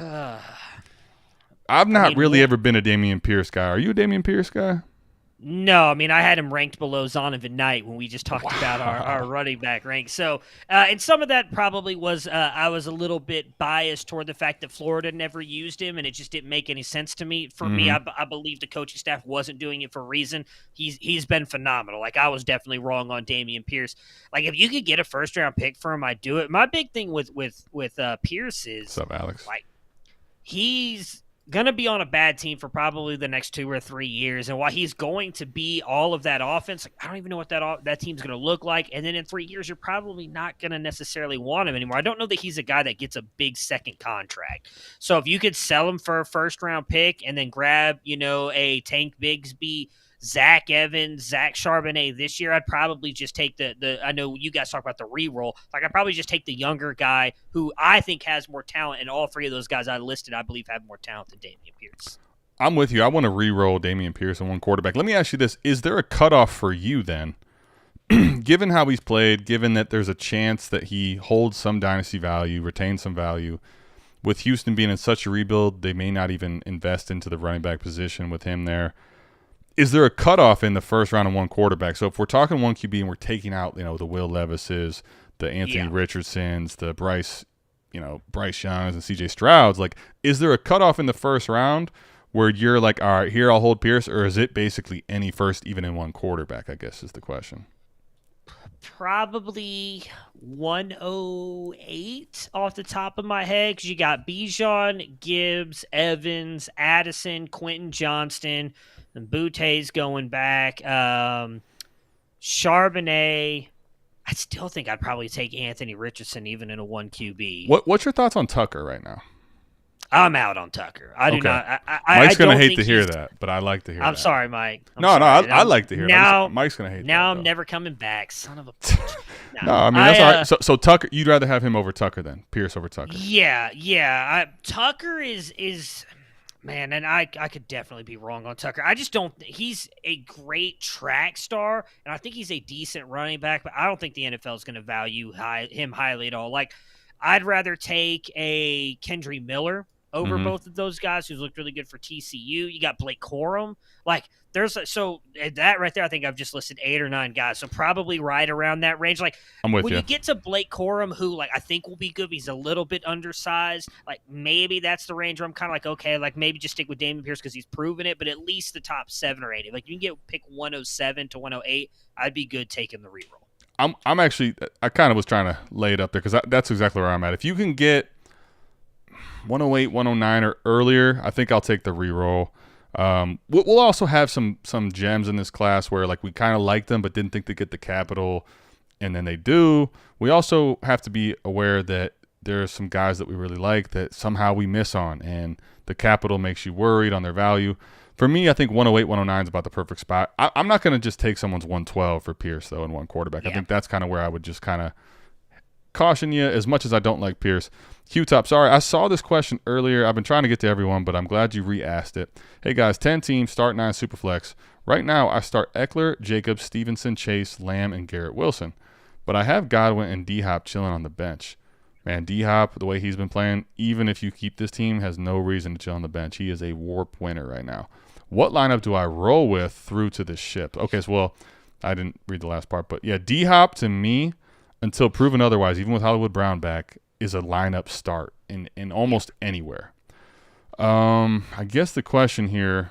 I've not really ever been a Damian Pierce guy. Are you a Damian Pierce guy? No, I mean, I had him ranked below Zonovan Knight when we just talked about our running back rank. So, and some of that probably was I was a little bit biased toward the fact that Florida never used him, and it just didn't make any sense to me. For me, I believe the coaching staff wasn't doing it for a reason. He's been phenomenal. Like, I was definitely wrong on Damian Pierce. Like, if you could get a first-round pick for him, I'd do it. My big thing with Pierce is, what's up, Alex? Like, he's going to be on a bad team for probably the next 2 or 3 years. And while he's going to be all of that offense, like, I don't even know what that team's going to look like. And then in 3 years, you're probably not going to necessarily want him anymore. I don't know that he's a guy that gets a big second contract. So if you could sell him for a first-round pick and then grab, a Tank Bigsby, Zach Evans, Zach Charbonnet this year, I'd probably just take the I know you guys talk about the re-roll. Like, I'd probably just take the younger guy who I think has more talent, and all 3 of those guys I listed, I believe, have more talent than Damian Pierce. I'm with you. I want to re-roll Damian Pierce in one quarterback. Let me ask you this. Is there a cutoff for you then? Given how he's played, given that there's a chance that he holds some dynasty value, retains some value, with Houston being in such a rebuild, they may not even invest into the running back position with him there. Is there a cutoff in the first round of one quarterback? So if we're talking one QB and we're taking out, the Will Levises, the Anthony Richardsons, the Bryce Youngs and CJ Strouds, like, is there a cutoff in the first round where you're like, all right, here I'll hold Pierce, or is it basically any first, even in one quarterback? I guess is the question. Probably 108 off the top of my head, because you got Bijan, Gibbs, Evans, Addison, Quentin Johnston, and Boutte's going back. Charbonnet. I still think I'd probably take Anthony Richardson even in a 1 QB. What's your thoughts on Tucker right now? I'm out on Tucker. I do not. Mike's going to hate to hear that, but I like to hear that. I'm sorry, Mike. I like to hear that. Mike's going to hate that. Now I'm never coming back. Son of a bitch. No, I mean, that's all right. So Tucker, you'd rather have him over Tucker than Pierce over Tucker? Yeah. Tucker is man, and I could definitely be wrong on Tucker. I just don't. He's a great track star, and I think he's a decent running back, but I don't think the NFL is going to value him highly at all. Like, I'd rather take a Kendry Miller over both of those guys, who's looked really good for TCU. You got Blake Corum. Like, so that right there, I think I've just listed 8 or 9 guys. So probably right around that range. Like, I'm with when you. you get to Blake Corum, who, like, I think will be good, but he's a little bit undersized. Like, maybe that's the range where I'm kind of like, okay, like, maybe just stick with Damian Pierce because he's proven it, but at least the top 7 or 8. If, like, you can pick 107 to 108, I'd be good taking the reroll. I'm actually, I kind of was trying to lay it up there because that's exactly where I'm at. If you can get 108, 109 or earlier, I think I'll take the reroll. We'll also have some gems in this class where, like, we kind of liked them but didn't think they get the capital, and then they do. We also have to be aware that there are some guys that we really like that somehow we miss on, and the capital makes you worried on their value. For me, I think 108, 109 is about the perfect spot. I'm not going to just take someone's 112 for Pierce, though, in one quarterback. Yeah. I think that's kind of where I would just kind of caution you, as much as I don't like Pierce. Q-Top, sorry, I saw this question earlier. I've been trying to get to everyone, but I'm glad you re-asked it. Hey, guys, 10 teams, start 9 Superflex. Right now, I start Eckler, Jacobs, Stevenson, Chase, Lamb, and Garrett Wilson. But I have Godwin and D-Hop chilling on the bench. Man, D-Hop, the way he's been playing, even if you keep this team, has no reason to chill on the bench. He is a warp winner right now. What lineup do I roll with through to this ship? Okay, so, well, I didn't read the last part. But, yeah, D-Hop, to me, until proven otherwise, even with Hollywood Brown back, is a lineup start in almost anywhere. I guess the question here,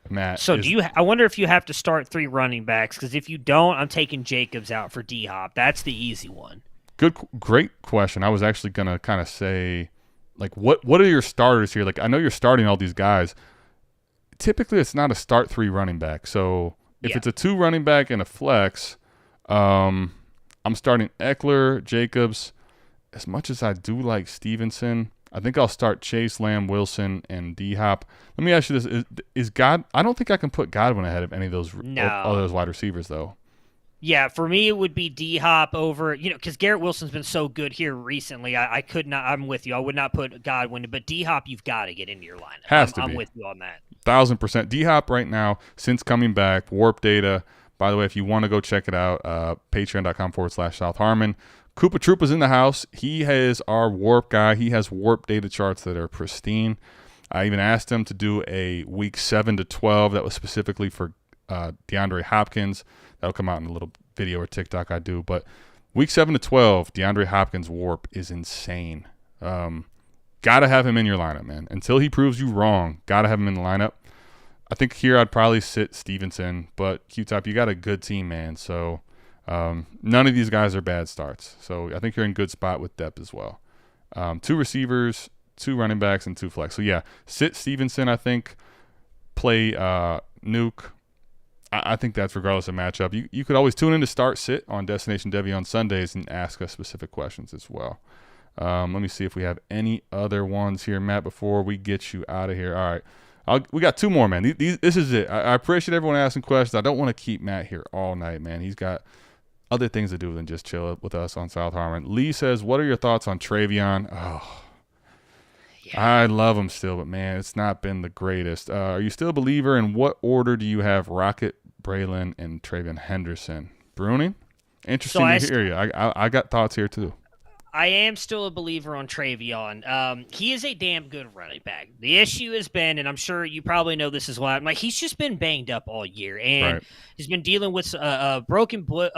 Matt. So I wonder if you have to start 3 running backs, because if you don't, I'm taking Jacobs out for D-Hop. That's the easy one. Great question. I was actually going to kind of say, like, what are your starters here? Like, I know you're starting all these guys. Typically, it's not a start 3 running back. So if it's a 2 running back and a flex, I'm starting Eckler, Jacobs. As much as I do like Stevenson, I think I'll start Chase, Lamb, Wilson, and D-Hop. Let me ask you this. Is God – I don't think I can put Godwin ahead of any of those all those wide receivers, though. Yeah, for me, it would be D-Hop over – because Garrett Wilson's been so good here recently. I could not – I'm with you. I would not put Godwin. But D-Hop, you've got to get into your lineup. I'm with you on that. 1,000%. D-Hop right now, since coming back, warp data – by the way, if you want to go check it out, patreon.com/South Harmon. Koopa Troopa's in the house. He is our warp guy. He has warp data charts that are pristine. I even asked him to do a week 7 to 12 that was specifically for DeAndre Hopkins. That'll come out in a little video or TikTok I do. But week 7 to 12, DeAndre Hopkins warp is insane. Got to have him in your lineup, man. Until he proves you wrong, got to have him in the lineup. I think here I'd probably sit Stevenson, but Q-Top, you got a good team, man. So none of these guys are bad starts. So I think you're in good spot with depth as well. 2 receivers, 2 running backs, and 2 flex. So, yeah, sit Stevenson, I think. Play Nuke. I think that's regardless of matchup. You could always tune in to start sit on Destination Debbie on Sundays and ask us specific questions as well. Let me see if we have any other ones here, Matt, before we get you out of here. All right. We got 2 more, man. This is it. I appreciate everyone asking questions. I don't want to keep Matt here all night, man. He's got other things to do than just chill with us on South Harmon. Lee says, what are your thoughts on Travion? Oh, yeah. I love him still, but, man, it's not been the greatest. Are you still a believer? In what order do you have Rocket, Braylon, and Travion Henderson? Breuning? Interesting to hear you. I got thoughts here, too. I am still a believer on Travion. He is a damn good running back. The issue has been, and I'm sure you probably know this as well, like he's just been banged up all year, and Right. he's been dealing with a broken bone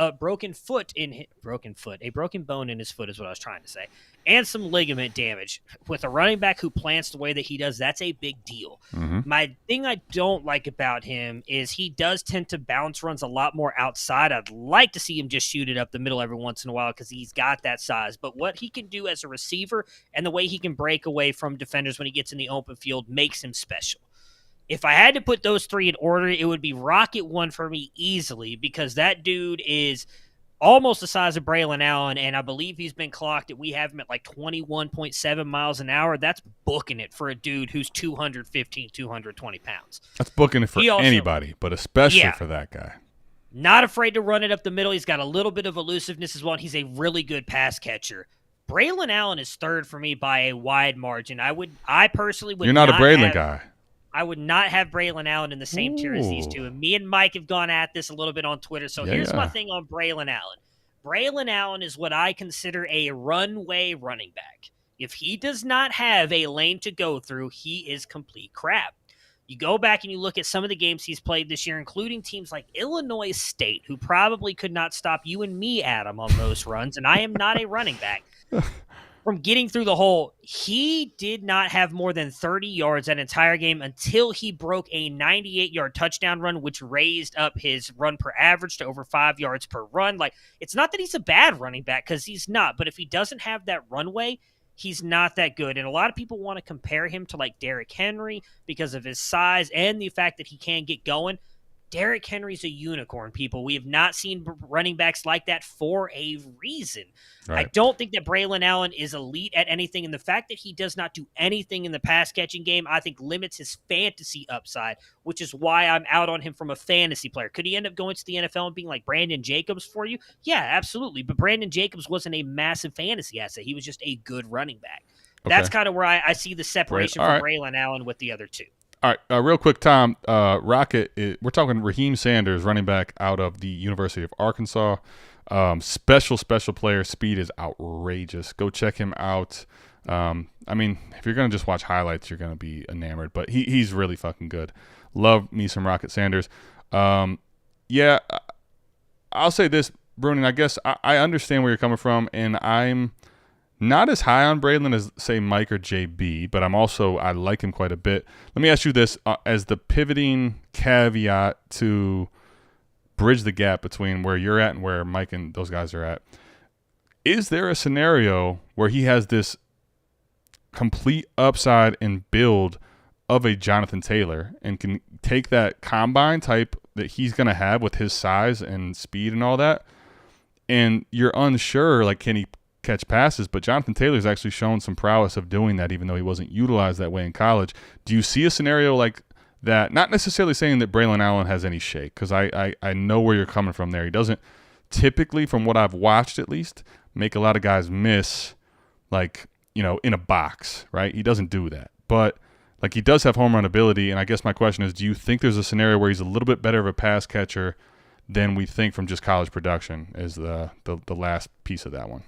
in his foot is what I was trying to say, and some ligament damage. With a running back who plants the way that he does, that's a big deal. Mm-hmm. My thing I don't like about him is he does tend to bounce runs a lot more outside. I'd like to see him just shoot it up the middle every once in a while because he's got that size. But what he can do as a receiver and the way he can break away from defenders when he gets in the open field makes him special. If I had to put those three in order, it would be Rocket 1 for me easily because that dude is almost the size of Braylon Allen, and I believe he's been clocked that we have him at like 21.7 miles an hour. That's booking it for a dude who's 215, 220 pounds. That's booking it for anybody, but especially for that guy. Not afraid to run it up the middle. He's got a little bit of elusiveness as well, and he's a really good pass catcher. Braylon Allen is third for me by a wide margin. I personally would. You're not a Braylon guy. I would not have Braylon Allen in the same tier as these two. And me and Mike have gone at this a little bit on Twitter. So here's my thing on Braylon Allen. Braylon Allen is what I consider a runway running back. If he does not have a lane to go through, he is complete crap. You go back and you look at some of the games he's played this year, including teams like Illinois State, who probably could not stop you and me, Adam, on most runs, and I am not a running back. From getting through the hole, he did not have more than 30 yards that entire game until he broke a 98-yard touchdown run, which raised up his run per average to over 5 yards per run. Like, it's not that he's a bad running back, because he's not, but if he doesn't have that runway, he's not that good. And a lot of people want to compare him to like Derrick Henry because of his size and the fact that he can get going. Derrick Henry's a unicorn, people. We have not seen running backs like that for a reason. Right. I don't think that Braylon Allen is elite at anything, and the fact that he does not do anything in the pass-catching game, I think limits his fantasy upside, which is why I'm out on him from a fantasy player. Could he end up going to the NFL and being like Brandon Jacobs for you? Yeah, absolutely. But Brandon Jacobs wasn't a massive fantasy asset. He was just a good running back. Okay. That's kind of where I see the separation from Braylon Allen with the other two. All right, real quick, Tom. Rocket, we're talking Raheem Sanders, running back out of the University of Arkansas. Special player. Speed is outrageous. Go check him out. I mean, if you're going to just watch highlights, you're going to be enamored. But he's really fucking good. Love me some Rocket Sanders. Yeah, I'll say this, Breuning. I guess I understand where you're coming from, and I'm not as high on Braylon as, say, Mike or JB, but I like him quite a bit. Let me ask you this as the pivoting caveat to bridge the gap between where you're at and where Mike and those guys are at. Is there a scenario where he has this complete upside and build of a Jonathan Taylor and can take that combine type that he's going to have with his size and speed and all that, and you're unsure, like, can he catch passes, but Jonathan Taylor's actually shown some prowess of doing that, even though he wasn't utilized that way in college. Do you see a scenario like that? Not necessarily saying that Braylon Allen has any shake, because I know where you're coming from there. He doesn't typically, from what I've watched at least, make a lot of guys miss, like, you know, in a box, right? He doesn't do that. But, like, he does have home run ability, and I guess my question is, do you think there's a scenario where he's a little bit better of a pass catcher than we think from just college production is the last piece of that one?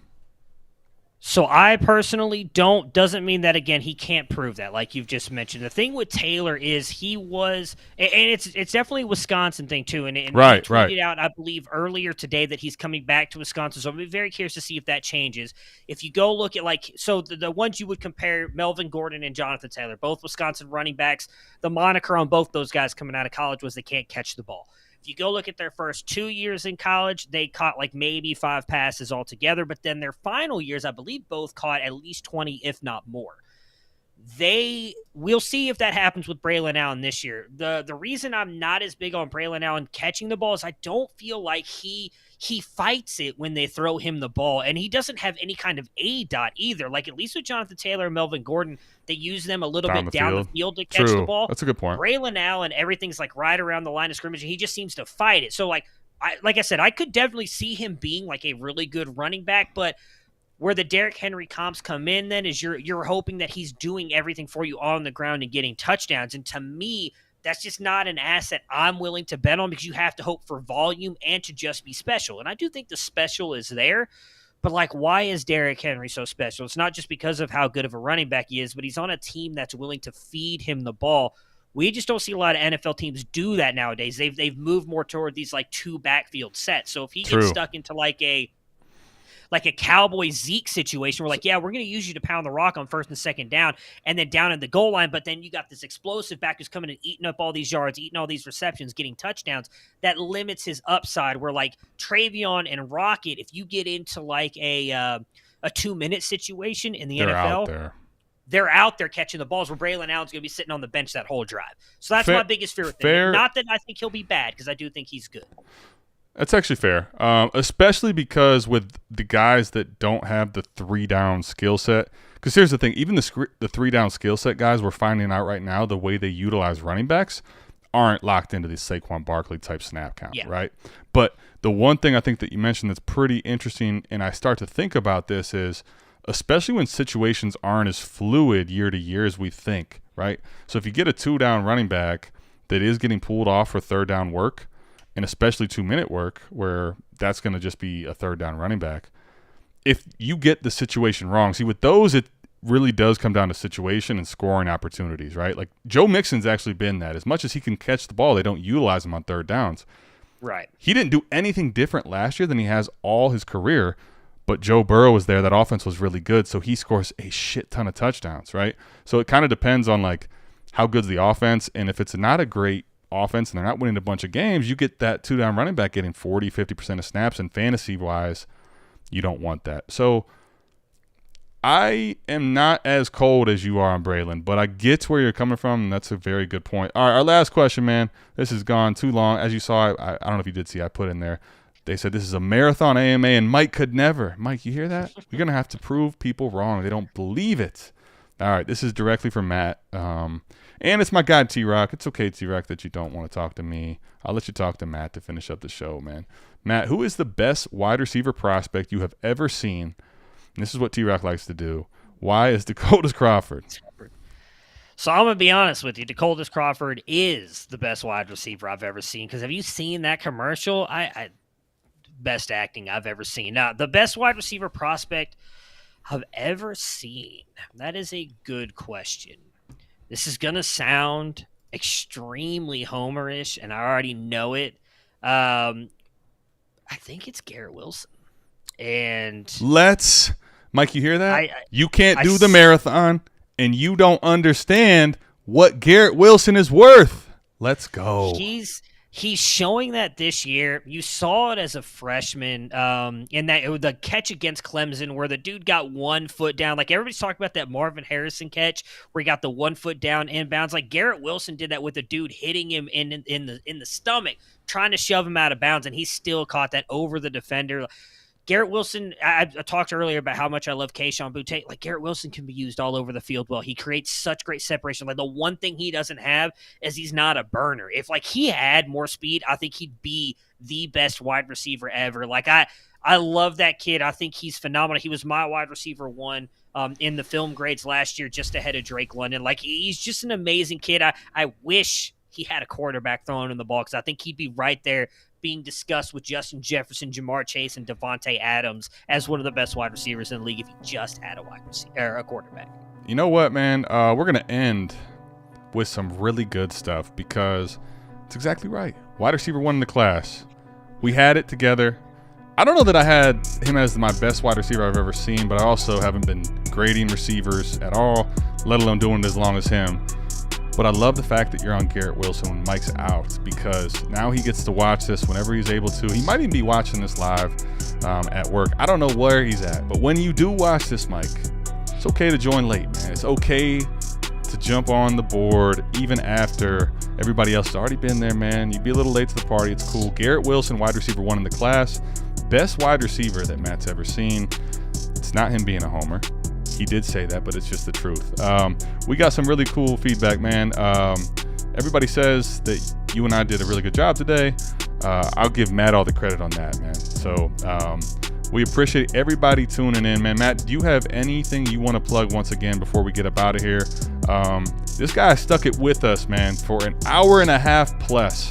So I personally don't. Doesn't mean that, again, he can't prove that, like you've just mentioned. The thing with Taylor is he was, and it's definitely a Wisconsin thing too. And he tweeted out, I believe, earlier today that he's coming back to Wisconsin. So I'm very curious to see if that changes. If you go look at, like, so the ones you would compare, Melvin Gordon and Jonathan Taylor, both Wisconsin running backs. The moniker on both those guys coming out of college was they can't catch the ball. If you go look at their first 2 years in college, they caught like maybe 5 passes altogether. But then their final years, I believe, both caught at least 20, if not more. We'll see if that happens with Braylon Allen this year. The reason I'm not as big on Braylon Allen catching the ball is I don't feel like he fights it when they throw him the ball, and he doesn't have any kind of A dot either. Like, at least with Jonathan Taylor and Melvin Gordon, they use them a little bit down the field to catch the ball. That's a good point. Braylon Allen, everything's like right around the line of scrimmage, and he just seems to fight it. So, like I said, I could definitely see him being like a really good running back, but where the Derrick Henry comps come in then is you're hoping that he's doing everything for you on the ground and getting touchdowns. And to me, that's just not an asset I'm willing to bet on, because you have to hope for volume and to just be special. And I do think the special is there, But, like, why is Derrick Henry so special? It's not just because of how good of a running back he is, but he's on a team that's willing to feed him the ball. We just don't see a lot of NFL teams do that nowadays. They've moved more toward these, like, two backfield sets. So if he gets stuck into, like a Cowboy Zeke situation where, like, yeah, we're going to use you to pound the rock on first and second down and then down in the goal line, but then you got this explosive back who's coming and eating up all these yards, eating all these receptions, getting touchdowns, that limits his upside where, like, Travion and Rocket, if you get into, like, a 2-minute situation in the NFL, they're out there catching the balls where Braylon Allen's going to be sitting on the bench that whole drive. So that's my biggest fear with him. Not that I think he'll be bad, because I do think he's good. That's actually fair, especially because with the guys that don't have the 3-down skill set. Because here's the thing, even the 3-down skill set guys we're finding out right now, the way they utilize running backs aren't locked into the Saquon Barkley type snap count, right? But the one thing I think that you mentioned that's pretty interesting, and I start to think about this, is especially when situations aren't as fluid year to year as we think, right? So if you get a 2-down running back that is getting pulled off for 3rd-down work, and especially 2-minute work, where that's going to just be a 3rd-down running back. If you get the situation wrong, see, with those, it really does come down to situation and scoring opportunities, right? Like, Joe Mixon's actually been that. As much as he can catch the ball, they don't utilize him on 3rd downs. Right. He didn't do anything different last year than he has all his career, but Joe Burrow was there. That offense was really good, so he scores a shit ton of touchdowns, right? So it kind of depends on, like, how good's the offense, and if it's not a great offense and they're not winning a bunch of games, you get that 2-down running back getting 40-50% of snaps, and fantasy wise you don't want that. So I am not as cold as you are on Braylon, but I get where you're coming from, and that's a very good point. All right, our last question, man. This has gone too long. As you saw, I don't know if you did see, I put in there, they said this is a marathon AMA and Mike could never. Mike, you hear that? We're gonna have to prove people wrong. They don't believe it. All right, this is directly from Matt. And it's my guy, T-Rock. It's okay, T-Rock, that you don't want to talk to me. I'll let you talk to Matt to finish up the show, man. Matt, who is the best wide receiver prospect you have ever seen? And this is what T-Rock likes to do. Why is Dakotas Crawford? So I'm going to be honest with you. Dakotas Crawford is the best wide receiver I've ever seen. Because have you seen that commercial? Best acting I've ever seen. Now, the best wide receiver prospect I've ever seen. That is a good question. This is going to sound extremely homerish, and I already know it. I think it's Garrett Wilson. And Mike, you hear that? You can't do the marathon, and you don't understand what Garrett Wilson is worth. Let's go. He's showing that this year. You saw it as a freshman in that the catch against Clemson where the dude got 1 foot down. Like, everybody's talking about that Marvin Harrison catch where he got the 1 foot down inbounds. Like, Garrett Wilson did that with a dude hitting him in the stomach, trying to shove him out of bounds, and he still caught that over the defender. Garrett Wilson, I talked earlier about how much I love Kayshon Boutte. Like, Garrett Wilson can be used all over the field well. He creates such great separation. Like, the one thing he doesn't have is he's not a burner. If, like, he had more speed, I think he'd be the best wide receiver ever. Like, I love that kid. I think he's phenomenal. He was my wide receiver 1 in the film grades last year, just ahead of Drake London. Like, he's just an amazing kid. I wish he had a quarterback throwing him the ball, because I think he'd be right there being discussed with Justin Jefferson, Jamar Chase, and Devontae Adams as one of the best wide receivers in the league if he just had a wide receiver or a quarterback. You know what, man? We're going to end with some really good stuff, because it's exactly right. Wide receiver 1 in the class. We had it together. I don't know that I had him as my best wide receiver I've ever seen, but I also haven't been grading receivers at all, let alone doing it as long as him. But I love the fact that you're on Garrett Wilson when Mike's out, because now he gets to watch this whenever he's able to. He might even be watching this live at work. I don't know where he's at. But when you do watch this, Mike, it's okay to join late, man. It's okay to jump on the board even after everybody else has already been there, man. You'd be a little late to the party. It's cool. Garrett Wilson, wide receiver 1 in the class. Best wide receiver that Matt's ever seen. It's not him being a homer. He did say that, but it's just the truth. We got some really cool feedback, man. Everybody says that you and I did a really good job today. I'll give Matt all the credit on that, man. So we appreciate everybody tuning in, man. Matt, do you have anything you want to plug once again before we get up out of here? This guy stuck it with us, man, for an hour and a half plus.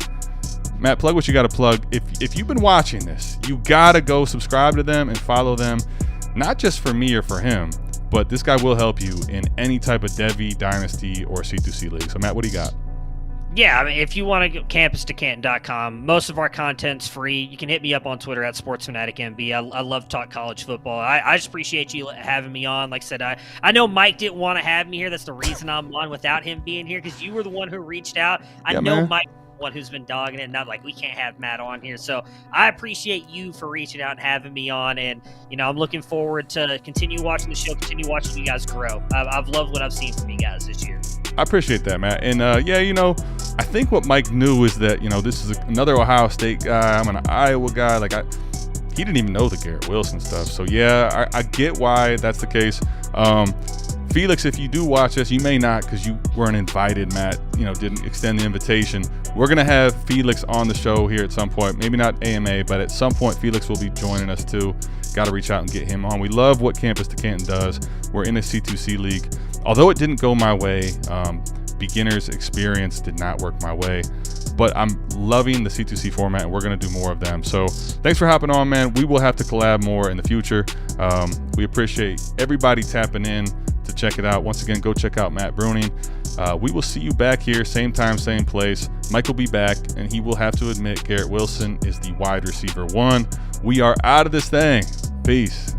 Matt, plug what you got to plug. If you've been watching this, you got to go subscribe to them and follow them, not just for me or for him, but this guy will help you in any type of Devy, Dynasty, or C2C league. So, Matt, what do you got? Yeah, I mean, if you want to go campus2canton.com, most of our content's free. You can hit me up on Twitter at SportsFanaticMB. I love to talk college football. I just appreciate you having me on. Like I said, I know Mike didn't want to have me here. That's the reason I'm on without him being here, because you were the one who reached out. I know man. Mike one who's been dogging it, not like we can't have Matt on here. So I appreciate you for reaching out and having me on, and I'm looking forward to continue watching the show, continue watching you guys grow. I've loved what I've seen from you guys this year. I appreciate that, Matt. And I think what Mike knew is that this is another Ohio State guy. I'm an Iowa guy. Like he didn't even know the Garrett Wilson stuff. So yeah, I get why that's the case. Felix, if you do watch this, you may not because you weren't invited. Matt, didn't extend the invitation. We're going to have Felix on the show here at some point. Maybe not AMA, but at some point Felix will be joining us too. Got to reach out and get him on. We love what Campus to Canton does. We're in a C2C league. Although it didn't go my way, beginner's experience did not work my way. But I'm loving the C2C format, and we're going to do more of them. So thanks for hopping on, man. We will have to collab more in the future. We appreciate everybody tapping in to check it out. Once again, go check out Matt Breuning. We will see you back here, same time, same place. Mike will be back, and he will have to admit Garrett Wilson is the wide receiver 1. We are out of this thing. Peace.